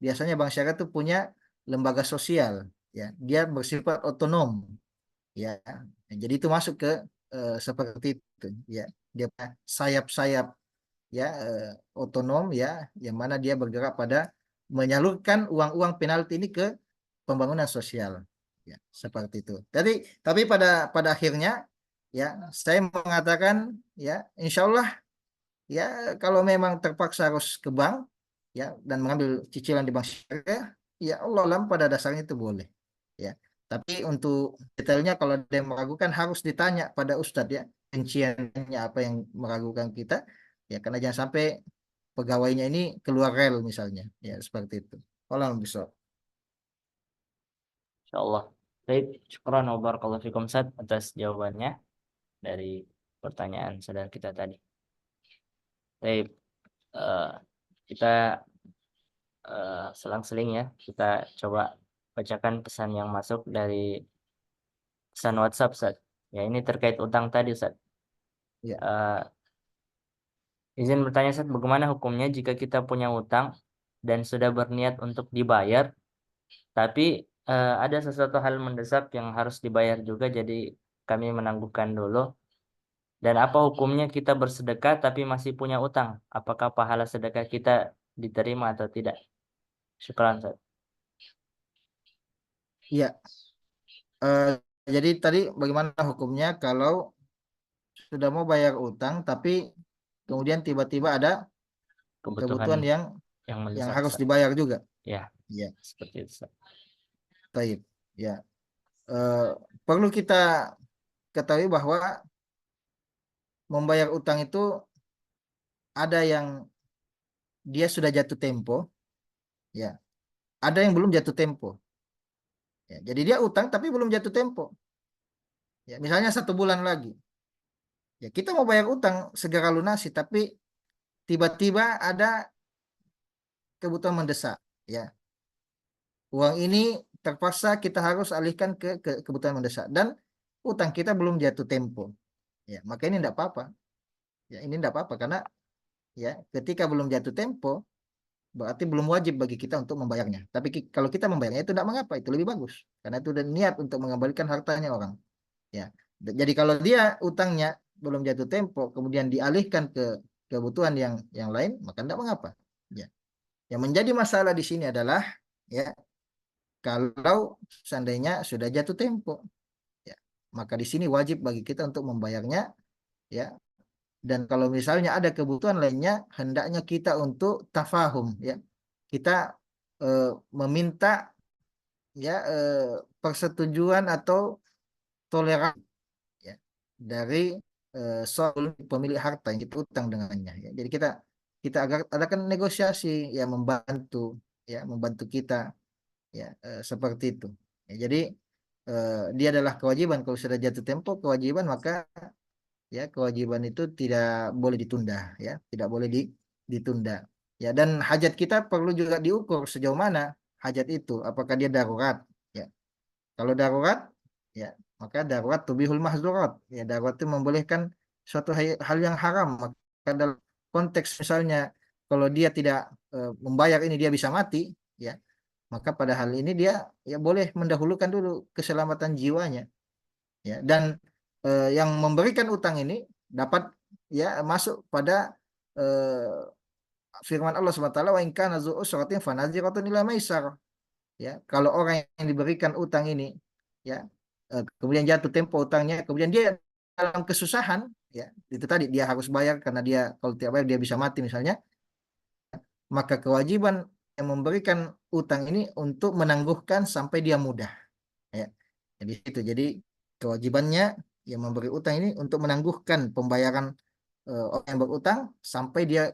biasanya bank syariah itu punya lembaga sosial, ya. Dia bersifat otonom, ya. Jadi itu masuk ke seperti itu, ya. Dia punya sayap-sayap ya otonom ya yang mana dia bergerak pada menyalurkan uang-uang penalti ini ke pembangunan sosial, ya seperti itu. Tapi pada akhirnya ya saya mengatakan ya insya Allah ya kalau memang terpaksa harus ke bank ya dan mengambil cicilan di bank syariah ya Allah alam pada dasarnya itu boleh ya. Tapi untuk detailnya kalau ada yang meragukan harus ditanya pada ustadz ya rinciannya apa yang meragukan kita ya karena jangan sampai pegawainya ini keluar rel misalnya ya seperti itu. Allah bisa. Insyaallah. Baik, syukran wa barakallahu fikum Ustaz atas jawabannya dari pertanyaan saudara kita tadi. Baik, eh, kita selang-seling ya, kita coba bacakan pesan yang masuk dari pesan WhatsApp Ustaz. Ya, ini terkait utang tadi Ustaz. Ya. Izin bertanya Ustaz, bagaimana hukumnya jika kita punya utang dan sudah berniat untuk dibayar, tapi ada sesuatu hal mendesak yang harus dibayar juga, jadi kami menangguhkan dulu. Dan apa hukumnya kita bersedekah tapi masih punya utang? Apakah pahala sedekah kita diterima atau tidak? Syukran Ustaz. Iya. Eh, jadi tadi bagaimana hukumnya kalau sudah mau bayar utang tapi kemudian tiba-tiba ada kebutuhan Kebutuhan yang yang mendesak harus Ustaz. dibayar juga. Ya, Ya, seperti itu Ustaz. baik. Ya, Eh, perlu kita ketahui bahwa membayar utang itu ada yang dia sudah jatuh tempo, ya. Ada yang belum jatuh tempo. Ya, jadi dia utang tapi belum jatuh tempo. Ya, misalnya 1 bulan lagi. Ya, kita mau bayar utang segera lunasi, tapi tiba-tiba ada kebutuhan mendesak. Ya, uang ini terpaksa kita harus alihkan ke kebutuhan mendesak dan utang kita belum jatuh tempo. Ya, maka ini tidak apa-apa. Ya, ini tidak apa-apa karena ya ketika belum jatuh tempo berarti belum wajib bagi kita untuk membayarnya. Tapi kalau kita membayarnya itu tidak mengapa, itu lebih bagus karena itu udah niat untuk mengembalikan hartanya orang. Ya, jadi kalau dia utangnya belum jatuh tempo, kemudian dialihkan ke kebutuhan yang lain, maka tidak mengapa. Ya, yang menjadi masalah di sini adalah ya kalau seandainya sudah jatuh tempo, ya maka di sini wajib bagi kita untuk membayarnya, ya. Dan kalau misalnya ada kebutuhan lainnya, hendaknya kita untuk tafahum, ya. Kita eh, meminta ya persetujuan atau toleransi ya dari soal pemilik harta yang kita utang dengannya. Ya. Jadi kita agar adakan negosiasi ya membantu kita ya seperti itu. Ya, jadi dia adalah kewajiban kalau sudah jatuh tempo kewajiban maka ya kewajiban itu tidak boleh ditunda ya tidak boleh ditunda Ya, dan hajat kita perlu juga diukur sejauh mana hajat itu, apakah dia darurat. Ya, kalau darurat, ya maka darurat tubihul mahzurat. Ya, darurat itu membolehkan suatu hal yang haram. Maka dalam konteks misalnya kalau dia tidak membayar ini dia bisa mati, ya maka pada hal ini dia ya boleh mendahulukan dulu keselamatan jiwanya. Ya, dan yang memberikan utang ini dapat ya masuk pada firman Allah SWT, wa in kana zu usratin fanadhiratun ila maisar. Ya, kalau orang yang diberikan utang ini ya kemudian jatuh tempo utangnya, kemudian dia dalam kesusahan, ya itu tadi dia harus bayar karena dia kalau tidak bayar dia bisa mati misalnya, maka kewajiban yang memberikan utang ini untuk menangguhkan sampai dia mudah. Ya, jadi itu jadi kewajibannya yang memberi utang ini untuk menangguhkan pembayaran orang yang berutang sampai dia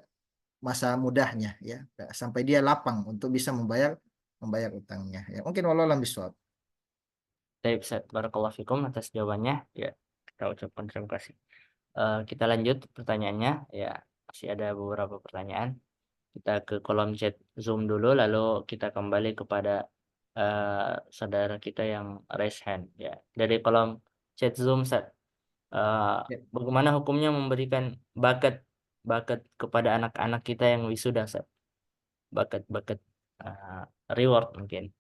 masa mudahnya, ya sampai dia lapang untuk bisa membayar utangnya. Ya mungkin walau alam bisawab. Baik, Ustaz. Barakallahu fikum atas jawabannya. Ya, kita ucapkan terima kasih. Kita lanjut pertanyaannya. Ya, masih ada beberapa pertanyaan. Kita ke kolom chat Zoom dulu, lalu kita kembali kepada saudara kita yang raise hand. Ya, dari kolom chat Zoom, Ustaz. Ya. Bagaimana hukumnya memberikan bakat kepada anak-anak kita yang wisuda, Ustaz? Bakat reward mungkin.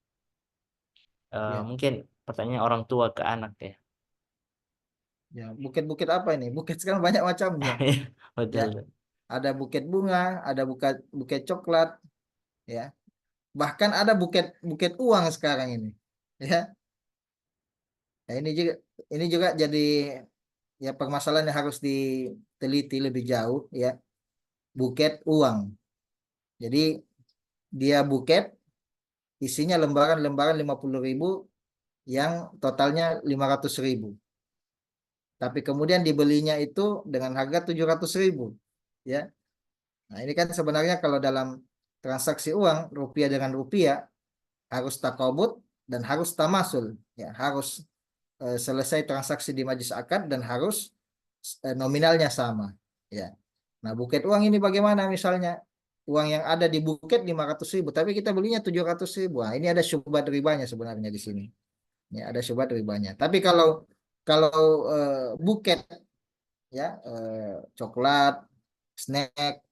Ya. Mungkin pertanyaan orang tua ke anak ya. Ya, bukit-bukit apa ini? Bukit sekarang banyak macamnya. Ya, Betul. ada buket bunga, ada buket buket coklat, ya. Bahkan ada buket buket uang sekarang ini. Ya. Nah, ini juga jadi ya permasalahan yang harus diteliti lebih jauh, ya. Buket uang. Jadi dia buket isinya lembaran-lembaran 50.000 yang totalnya 500.000. Tapi kemudian dibelinya itu dengan harga 700.000. Ya. Nah, ini kan sebenarnya kalau dalam transaksi uang rupiah dengan rupiah harus takobut dan harus tamasul, ya harus selesai transaksi di majlis akad dan harus nominalnya sama, ya. Nah, buket uang ini bagaimana misalnya uang yang ada di buket 500.000 tapi kita belinya 700.000. Nah, ini ada syubhat ribanya sebenarnya di sini, ya ada syubhat ribanya. Tapi kalau buket, ya coklat, snack,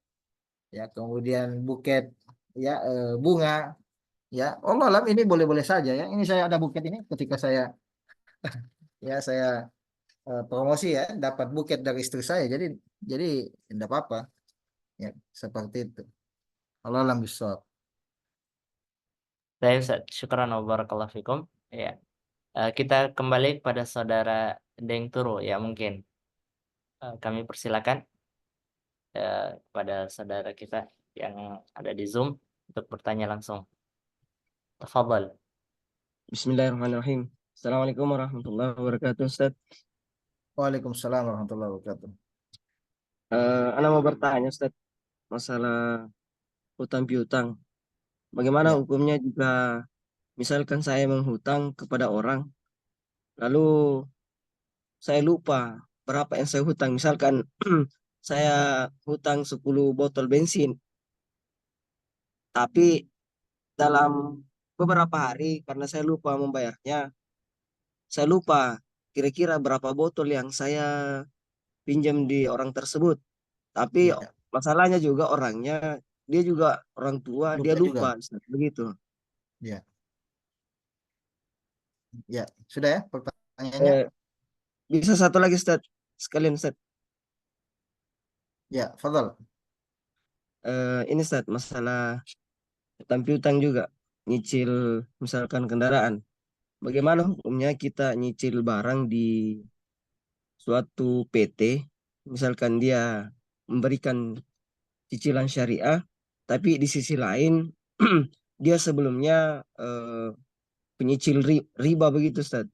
ya kemudian buket, ya bunga, ya Allah alam ini boleh-boleh saja, ya ini saya ada buket ini ketika saya promosi, ya dapat buket dari istri saya, jadi tidak apa-apa, ya seperti itu. Allah alam bisawab. Saya Ustaz, syukran wa barakallahu fikum. Ya. Kita kembali kepada saudara Deng Turu ya mungkin. Kami persilakan kepada saudara kita yang ada di Zoom untuk bertanya langsung. Tafadhal. Bismillahirrahmanirrahim. Assalamualaikum warahmatullahi wabarakatuh, Ustaz. Waalaikumsalam warahmatullahi wabarakatuh. Ana mau bertanya, Ustaz, masalah hutang piutang. Bagaimana Ya. hukumnya jika misalkan saya menghutang kepada orang, lalu saya lupa berapa yang saya hutang. Misalkan saya hutang 10 botol bensin, tapi dalam beberapa hari karena saya lupa membayarnya, saya lupa kira-kira berapa botol yang saya pinjam di orang tersebut. Tapi Ya, masalahnya juga orangnya, dia juga orang tua, dia lupa juga. lupa, Ustaz. Begitu. Ya, ya sudah ya pertanyaannya. Eh, Bisa satu lagi, Ustaz. Sekalian, Ustaz. Ya, fadal. Ini, Ustaz, masalah hutang piutang juga. Nyicil misalkan kendaraan. Bagaimana hukumnya kita nyicil barang di suatu PT, misalkan dia memberikan cicilan syariah, tapi di sisi lain dia sebelumnya penyicil riba begitu, Ustaz.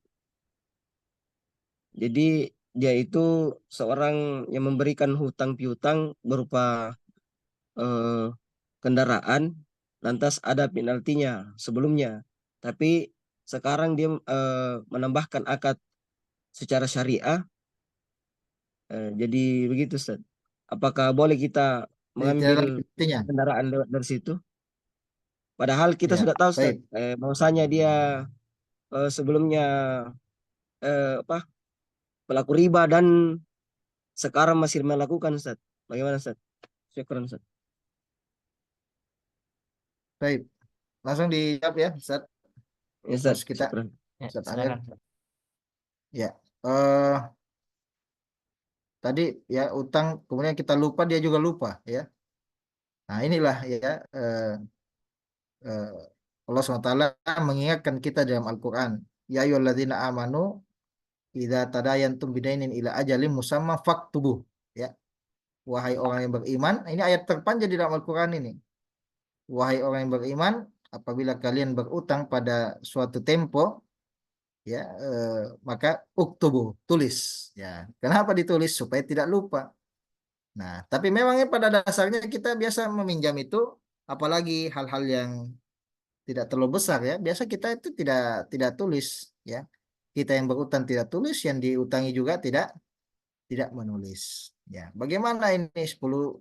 Jadi dia itu seorang yang memberikan hutang piutang berupa eh, kendaraan, lantas ada penaltinya sebelumnya. Tapi sekarang dia menambahkan akad secara syariah, jadi begitu, Ustaz. Apakah boleh kita mengambil Tidak ada intinya. kendaraan lewat dari situ. Padahal kita Ya, sudah tahu Ustaz, baik. bahwasanya dia sebelumnya apa pelaku riba dan sekarang masih melakukan Ustaz. Bagaimana Ustaz? Syukran Ustaz. Baik. Langsung dijawab ya, Ustaz. Ya, Ustaz, Terus kita, syukran. Ya, Ustaz Amir. silakan. Ya. eh Tadi ya utang, kemudian kita lupa, dia juga lupa ya. Nah, inilah ya eh, Allah SWT mengingatkan kita dalam Al-Quran. Ya ayyuhalladzina amanu idza tadayantum bidainin ila ajalin musamma faktubuh. Ya. Wahai orang yang beriman, ini ayat terpanjang di dalam Al-Quran ini. Wahai orang yang beriman, apabila kalian berutang pada suatu tempo, ya maka uktubu, tulis. Ya, kenapa ditulis? Supaya tidak lupa. Nah, tapi memangnya pada dasarnya kita biasa meminjam itu, apalagi hal-hal yang tidak terlalu besar ya. Biasa kita itu tidak tulis ya. Kita yang berutang tidak tulis, yang diutangi juga tidak menulis. Ya, bagaimana ini 10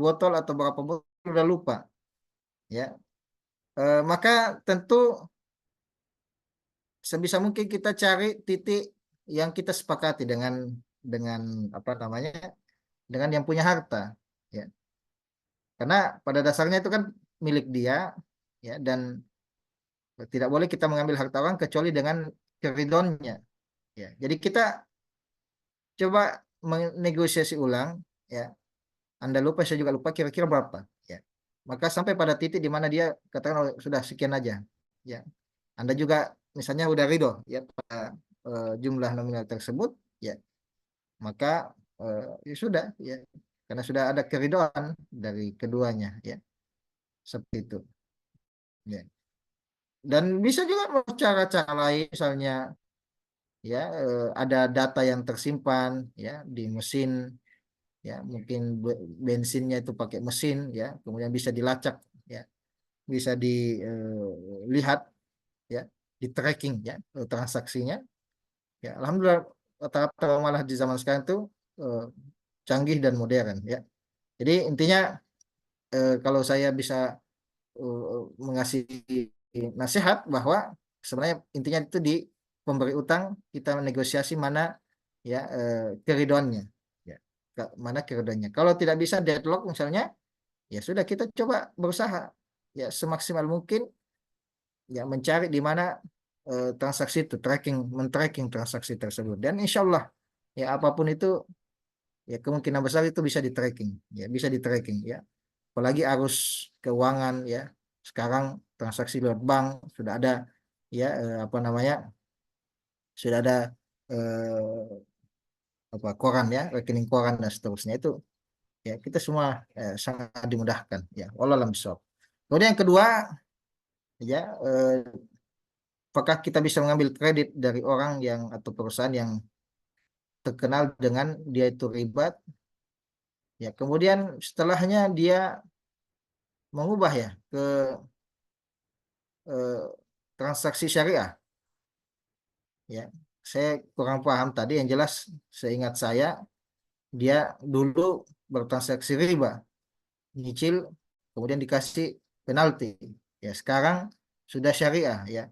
botol atau berapa botol udah lupa ya. Maka tentu sebisa mungkin kita cari titik yang kita sepakati dengan apa namanya? Dengan yang punya harta ya. Karena pada dasarnya itu kan milik dia ya, dan tidak boleh kita mengambil harta orang kecuali dengan keridonnya ya. Jadi kita coba menegosiasi ulang ya. Anda lupa, saya juga lupa, kira-kira berapa ya. Maka sampai pada titik di mana dia katakan oh, sudah sekian aja ya. Anda juga misalnya udah ridho ya pada jumlah nominal tersebut ya. Maka ya sudah ya. Karena sudah ada keridoan dari keduanya ya. Seperti itu. Ya. Dan bisa juga cara-cara lain, misalnya ya ada data yang tersimpan ya di mesin ya, mungkin bensinnya itu pakai mesin ya, kemudian bisa dilacak ya, bisa dilihat ya, di tracking ya transaksinya ya. Alhamdulillah rata-rata malah di zaman sekarang itu eh, canggih dan modern ya. Jadi intinya kalau saya bisa mengasih nasihat bahwa sebenarnya intinya itu di pemberi utang kita menegosiasi mana ya keriduannya ya, mana keriduannya. Kalau tidak bisa deadlock misalnya, ya sudah kita coba berusaha ya semaksimal mungkin ya mencari di mana transaksi itu, men-tracking transaksi tersebut, dan insya Allah ya apapun itu ya kemungkinan besar itu bisa di-tracking ya, bisa di-tracking ya. Apalagi arus keuangan ya, sekarang transaksi lewat bank sudah ada ya apa namanya, sudah ada apa koran ya, rekening koran dan seterusnya itu ya, kita semua sangat dimudahkan ya. Wallahu a'lam bishawab. Kemudian yang kedua ya apakah kita bisa mengambil kredit dari orang yang atau perusahaan yang terkenal dengan dia itu riba ya, kemudian setelahnya dia mengubah ya ke eh, transaksi syariah ya. Saya kurang paham tadi, yang jelas seingat saya dia dulu bertransaksi riba, nyicil, kemudian dikasih penalti ya, sekarang sudah syariah ya.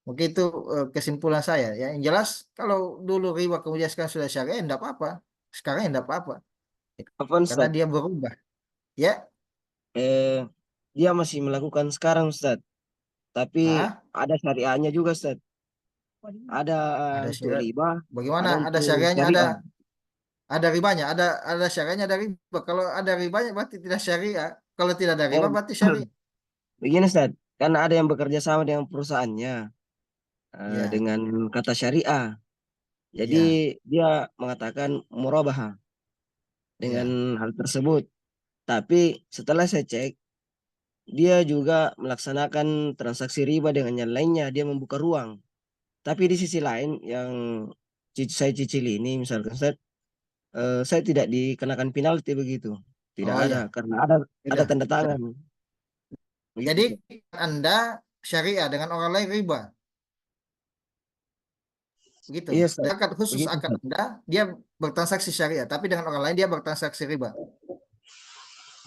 Mungkin itu kesimpulan saya ya. Yang jelas kalau dulu riba kemudian sekarang sudah syariah, enggak apa-apa, sekarang enggak apa-apa Apa karena Ustaz? dia berubah ya. Eh, dia masih melakukan sekarang Ustaz, tapi Ah, ada syariahnya juga Ustaz. Ada ada untuk syariat. riba, Bagaimana ada ada untuk syariahnya, syariah. ada ribanya, ada syariahnya, ada riba. Kalau ada ribanya berarti tidak syariah. Kalau tidak ada Eh, riba berarti syariah. begini Ustaz, kan ada yang bekerja sama dengan perusahaannya Ya, dengan kata syariah. Jadi ya, dia mengatakan murabahah dengan ya. hal tersebut. Tapi setelah saya cek, dia juga melaksanakan transaksi riba dengan yang lainnya. Dia membuka ruang. Tapi di sisi lain yang saya cicil ini, misalkan saya tidak dikenakan penalti begitu. Tidak Oh ada, ya, karena ada sudah. tanda Sudah. tangan. Begitu, Jadi Ustaz. Anda syariah dengan orang lain riba, begitu. Iya, Ustaz. Zakat khusus Begitu, akad Ustaz. Anda, dia bertransaksi syariah, tapi dengan orang lain dia bertransaksi riba.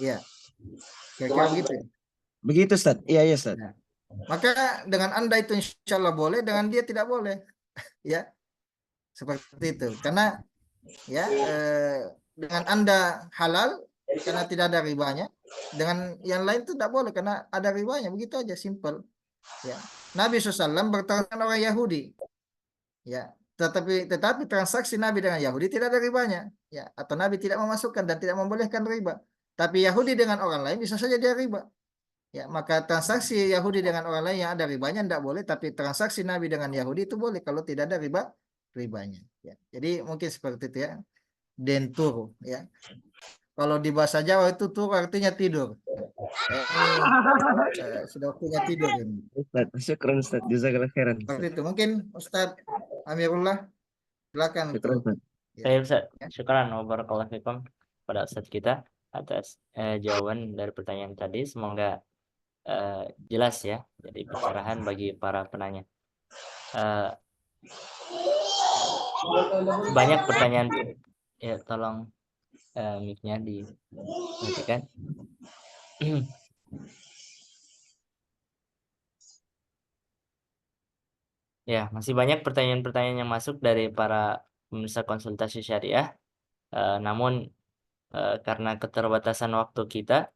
Iya, kira-kira begitu. Begitu Ustaz. Iya, iya Ustaz. Nah, maka dengan Anda itu insya Allah boleh, dengan dia tidak boleh. Ya, seperti itu. Karena ya dengan Anda halal karena tidak ada ribanya, dengan yang lain itu tidak boleh karena ada ribanya. Begitu aja, simple. Ya, Nabi SAW bertemu dengan orang Yahudi. Ya, tetapi transaksi Nabi dengan Yahudi tidak ada ribanya. Ya, atau Nabi tidak memasukkan dan tidak membolehkan riba. Tapi Yahudi dengan orang lain bisa saja dia riba. Ya, maka transaksi Yahudi dengan orang lain yang ada ribanya tidak boleh, tapi transaksi Nabi dengan Yahudi itu boleh kalau tidak ada ribanya. Ya, jadi mungkin seperti itu ya. Dentur ya. Kalau di bahasa Jawa itu tur artinya tidur. Ini sudah waktunya tidur ini. Ustaz, syukran Ustaz. Jazakallah khairan. Seperti itu. Mungkin Ustadz Amirullah silakan Syukran untuk Ustaz. ya. Baik Ustaz, Ya. syukran wa barakallahu fikum pada Ustaz kita atas jawaban dari pertanyaan tadi. Semoga jelas ya, jadi pencerahan bagi para penanya. Eh, banyak pertanyaan, ya tolong mic-nya dimatikan. Ya, masih banyak pertanyaan-pertanyaan yang masuk dari para pemirsa konsultasi syariah. Namun karena keterbatasan waktu kita,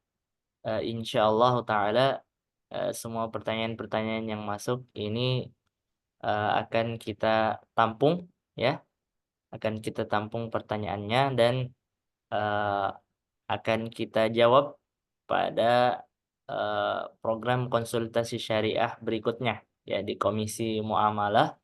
insya Allah Ta'ala semua pertanyaan-pertanyaan yang masuk ini akan kita tampung ya, akan kita tampung pertanyaannya dan akan kita jawab pada program konsultasi syariah berikutnya ya di Komisi Muamalah,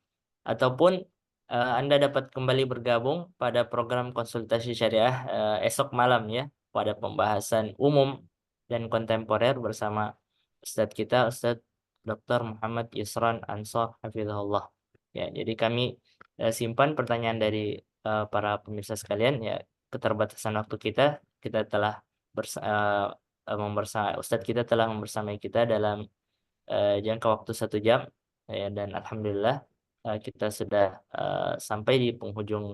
ataupun Anda dapat kembali bergabung pada program konsultasi syariah esok malam ya, pada pembahasan umum dan kontemporer bersama Ustadz kita, Ustadz Dr. Muhammad Yusran Ansor Hafizahullah. Ya, jadi kami simpan pertanyaan dari para pemirsa sekalian ya, keterbatasan waktu kita telah Ustadz kita telah membersamai kita dalam jangka waktu 1 jam ya, dan alhamdulillah kita sudah sampai di penghujung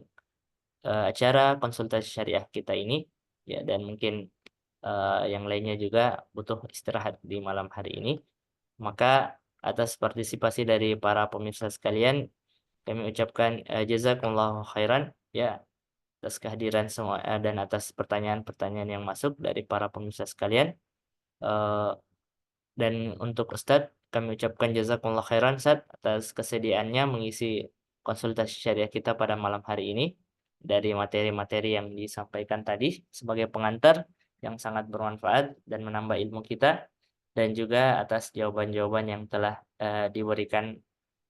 acara konsultasi syariah kita ini ya, dan mungkin yang lainnya juga butuh istirahat di malam hari ini. Maka atas partisipasi dari para pemirsa sekalian, kami ucapkan jazakumullahu khairan ya atas kehadiran semua dan atas pertanyaan-pertanyaan yang masuk dari para pemirsa sekalian. Dan untuk Ustadz, kami ucapkan jazakumullah khairan Ustadz atas kesediaannya mengisi konsultasi syariah kita pada malam hari ini dari materi-materi yang disampaikan tadi sebagai pengantar yang sangat bermanfaat dan menambah ilmu kita, dan juga atas jawaban-jawaban yang telah diberikan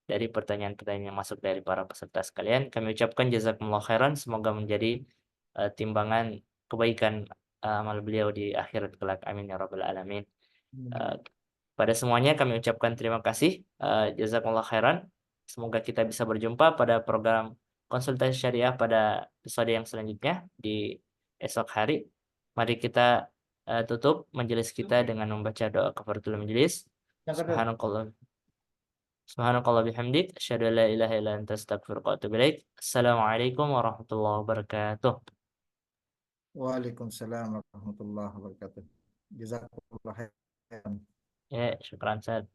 dari pertanyaan-pertanyaan yang masuk dari para peserta sekalian. Kami ucapkan jazakumullah khairan, semoga menjadi timbangan kebaikan amal beliau di akhirat kelak. Amin ya rabbal alamin. Pada semuanya kami ucapkan terima kasih, jazakumullah khairan. Semoga kita bisa berjumpa pada program konsultasi syariah pada episode yang selanjutnya di esok hari. Mari kita tutup majelis kita dengan membaca doa kafaratul majelis. Subhanakallah bihamdik, asyhadu an la ilaha illa anta, astaghfiruka wa atubu ilaik. Assalamualaikum warahmatullahi wabarakatuh. Waalaikumsalam warahmatullahi wabarakatuh. Jazakumullah khairan. Ya, syukran Ustaz.